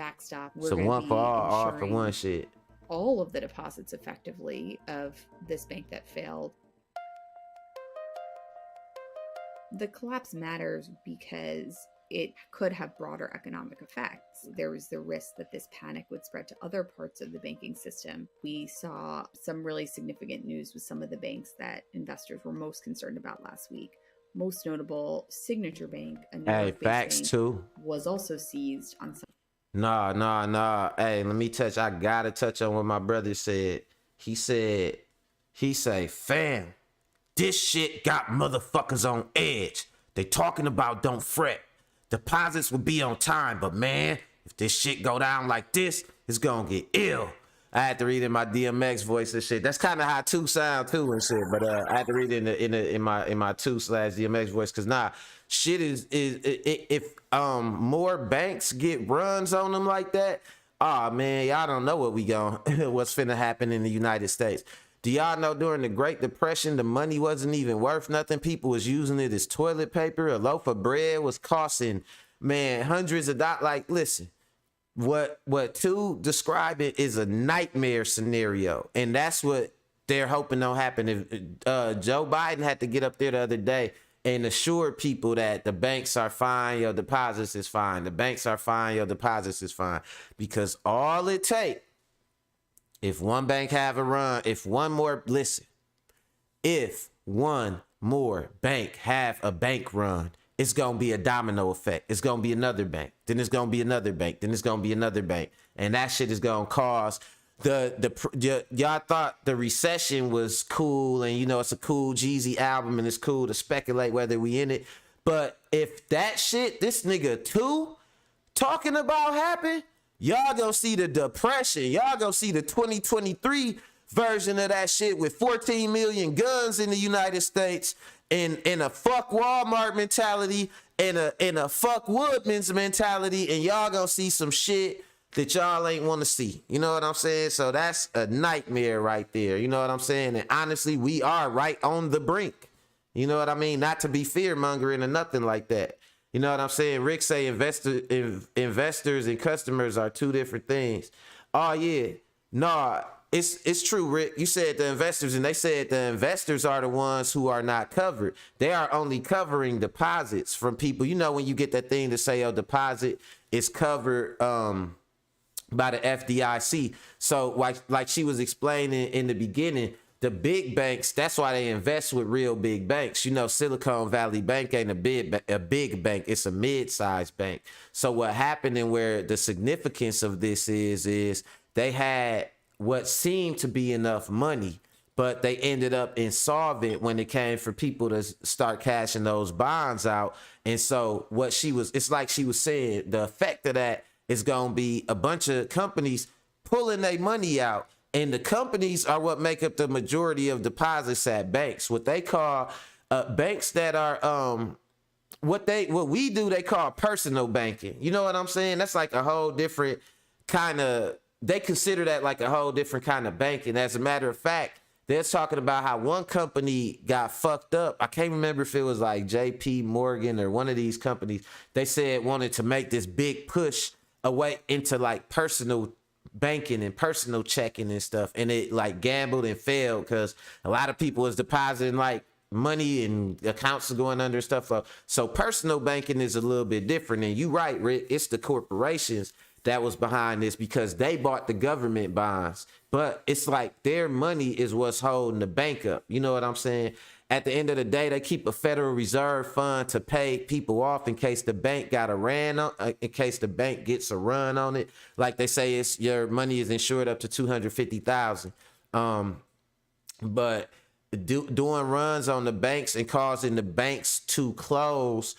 Some one for all for one shit. All of the deposits effectively of this bank that failed. The collapse matters because it could have broader economic effects. There was the risk that this panic would spread to other parts of the banking system. We saw some really significant news with some of the banks that investors were most concerned about last week. Most notable, Signature Bank, a New York-based facts bank, too. was also seized on some. Nah. Hey, I gotta touch on what my brother said. He say, fam, this shit got motherfuckers on edge. They talking about don't fret. Deposits will be on time, but man, if this shit go down like this, it's gonna get ill. I had to read in my DMX voice and shit. That's kind of how 2 sound too and shit. But I had to read in my 2/DMX voice because shit is if more banks get runs on them like that, man, y'all don't know what's finna happen in the United States. Do y'all know during the Great Depression, the money wasn't even worth nothing? People was using it as toilet paper. A loaf of bread was costing, man, hundreds of dollars. Like, listen, what to describe it is a nightmare scenario. And that's what they're hoping don't happen. If Joe Biden had to get up there the other day and assure people that the banks are fine, your deposits is fine. The banks are fine, your deposits is fine. Because all it takes, if one bank have a run, if one more bank have a bank run, it's going to be a domino effect. It's going to be another bank. Then it's going to be another bank. Then it's going to be another bank. And that shit is going to cause y'all thought the recession was cool and, it's a cool Jeezy album and it's cool to speculate whether we in it. But if that shit, this nigga 2 talking about happened, y'all gonna see the depression. Y'all gonna see the 2023 version of that shit with 14 million guns in the United States and a fuck Walmart mentality and a fuck Woodman's mentality. And y'all gonna see some shit that y'all ain't want to see. You know what I'm saying? So that's a nightmare right there. You know what I'm saying? And honestly, we are right on the brink. You know what I mean? Not to be fear mongering or nothing like that. You know what I'm saying? Rick say investors and customers are 2 different things. Oh yeah, nah, it's true, Rick. You said the investors, and they said the investors are the ones who are not covered. They are only covering deposits from people. You know when you get that thing to say your deposit is covered by the FDIC. So like she was explaining in the beginning. The big banks, that's why they invest with real big banks. Silicon Valley Bank ain't a big bank. It's a mid-sized bank. So what happened and where the significance of this is they had what seemed to be enough money, but they ended up insolvent when it came for people to start cashing those bonds out. And so it's like she was saying, the effect of that is going to be a bunch of companies pulling their money out. And the companies are what make up the majority of deposits at banks. What they call banks that are what we do, they call personal banking. You know what I'm saying? That's like a whole different kind of, they consider that like a whole different kind of banking. As a matter of fact, they're talking about how one company got fucked up. I can't remember if it was like JP Morgan or one of these companies. They said wanted to make this big push away into like personal banking and personal checking and stuff, and it like gambled and failed because a lot of people was depositing like money and accounts are going under and stuff. So personal banking is a little bit different. And you right, Rick, it's the corporations that was behind this because they bought the government bonds, but it's like their money is what's holding the bank up. You know what I'm saying? At the end of the day, they keep a Federal Reserve fund to pay people off in case the bank got a in case the bank gets a run on it. Like they say, it's your money is insured up to $250,000. But doing runs on the banks and causing the banks to close,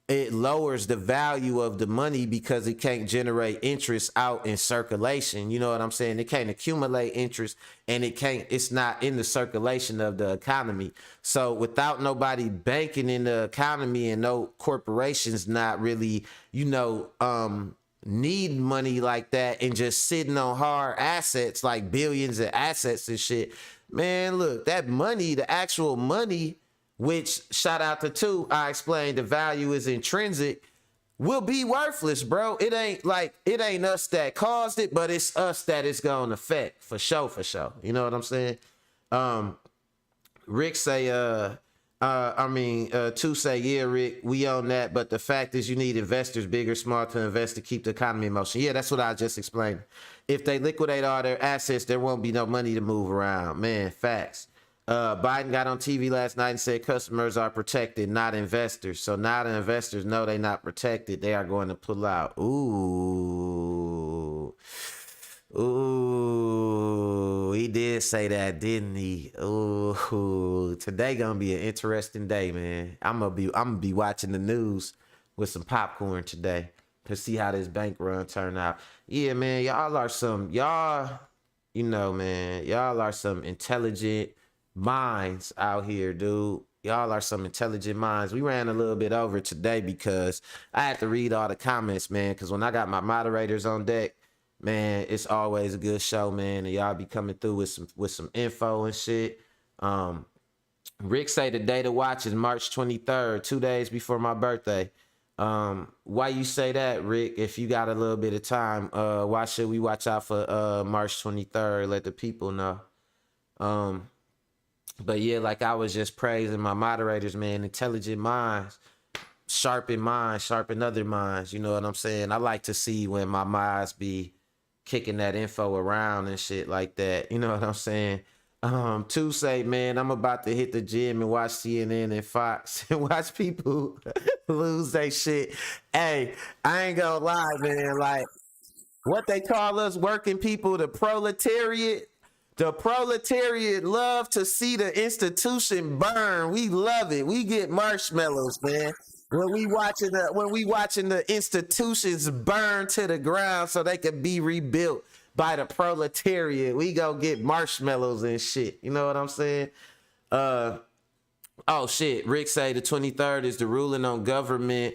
it lowers the value of the money because it can't generate interest out in circulation. You know what I'm saying? It can't accumulate interest and it's not in the circulation of the economy. So without nobody banking in the economy and no corporations not really, needing money like that and just sitting on hard assets like billions of assets and shit. Man, look, that money, the actual money, which shout out to two, I explained the value is intrinsic, will be worthless, bro. It ain't us that caused it, but it's us that it's gonna affect for sure, for sure. You know what I'm saying? Rick say, two say, yeah, Rick, we own that, but the fact is you need investors, big or small, to invest to keep the economy in motion. Yeah, that's what I just explained. If they liquidate all their assets, there won't be no money to move around. Man, facts. Biden got on TV last night and said customers are protected, not investors. So now the investors know they're not protected. They are going to pull out. Ooh. Ooh, he did say that, didn't he? Ooh, today gonna be an interesting day, man. I'm gonna be watching the news with some popcorn today to see how this bank run turn out. Yeah, man, y'all are some intelligent minds out here, dude. Y'all are some intelligent minds. We ran a little bit over today because I had to read all the comments, man, because when I got my moderators on deck, man, it's always a good show, man, and y'all be coming through with some info and shit. Rick say the day to watch is March 23rd, 2 days before my birthday. Why you say that, Rick? If you got a little bit of time, why should we watch out for March 23rd? Let the people know. But yeah, like I was just praising my moderators, man, intelligent minds. Sharpen minds, sharpen other minds. You know what I'm saying? I like to see when my minds be kicking that info around and shit like that. You know what I'm saying? Two say, man, I'm about to hit the gym and watch CNN and Fox and watch people lose their shit. Hey, I ain't gonna lie, man. Like, what they call us working people, the proletariat. The proletariat love to see the institution burn. We love it. We get marshmallows, man. When we watching the institutions burn to the ground so they can be rebuilt by the proletariat, we go get marshmallows and shit. You know what I'm saying? Oh shit. Rick say the 23rd is the ruling on government.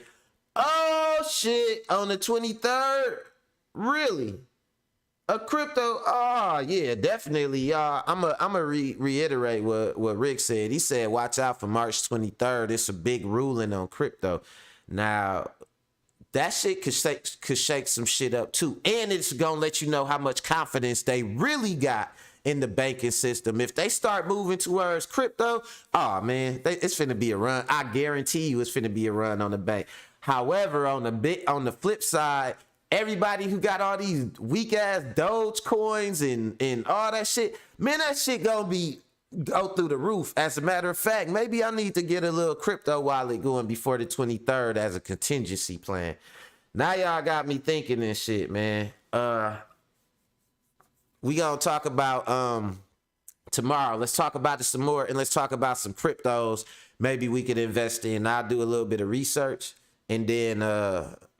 Oh shit. On the 23rd? Really? A crypto? Oh yeah, definitely, y'all. I'm a reiterate what Rick said. He said, watch out for March 23rd. It's a big ruling on crypto. Now, that shit could shake some shit up too. And it's gonna let you know how much confidence they really got in the banking system. If they start moving towards crypto, oh man, it's finna be a run. I guarantee you it's finna be a run on the bank. However, on the flip side, everybody who got all these weak ass Doge coins and all that shit, man, that shit gonna go through the roof. As a matter of fact, maybe I need to get a little crypto wallet going before the 23rd as a contingency plan. Now y'all got me thinking and shit, man. We gonna talk about tomorrow. Let's talk about it some more, and let's talk about some cryptos maybe we could invest in. I'll do a little bit of research, and then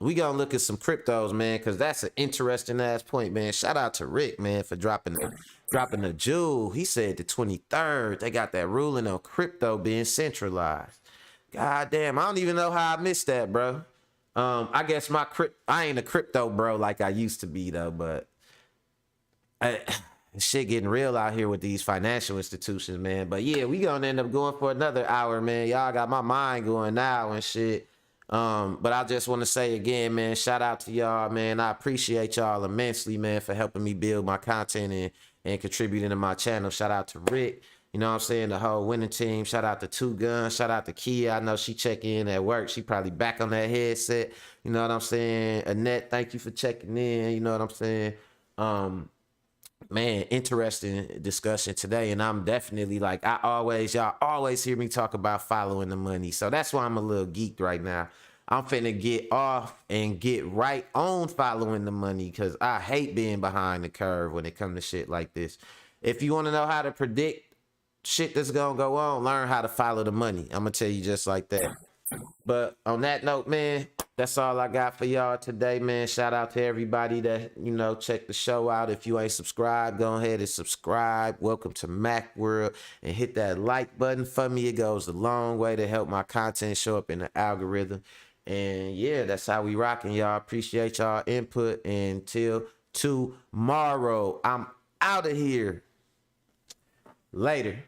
we gonna look at some cryptos, man, because that's an interesting ass point, man. Shout out to Rick, man, for dropping the jewel. He said the 23rd, they got that ruling on crypto being centralized. God damn, I don't even know how I missed that, bro. I guess I ain't a crypto bro like I used to be though, but shit getting real out here with these financial institutions, man. But yeah, we gonna end up going for another hour, man. Y'all got my mind going now and shit. But I just want to say again, man, shout out to y'all, man. I appreciate y'all immensely, man, for helping me build my content and contributing to my channel. Shout out to Rick, you know what I'm saying, the whole winning team. Shout out to Two Guns. Shout out to Kia. I know she checking in at work. She probably back on that headset. You know what I'm saying? Annette, thank you for checking in. You know what I'm saying? Man, interesting discussion today, and I'm definitely like y'all always hear me talk about following the money, so that's why I'm a little geeked right now. I'm finna get off and get right on following the money because I hate being behind the curve when it comes to shit like this. If you want to know how to predict shit that's gonna go on, learn how to follow the money. I'm gonna tell you just like that. But on that note, man, that's all I got for y'all today, man. Shout out to everybody that, you know, check the show out. If you ain't subscribed, go ahead and subscribe. Welcome to Mac World, and hit that like button for me. It goes a long way to help my content show up in the algorithm. And yeah, that's how we rocking, y'all. Appreciate y'all input. Until tomorrow, I'm out of here. Later.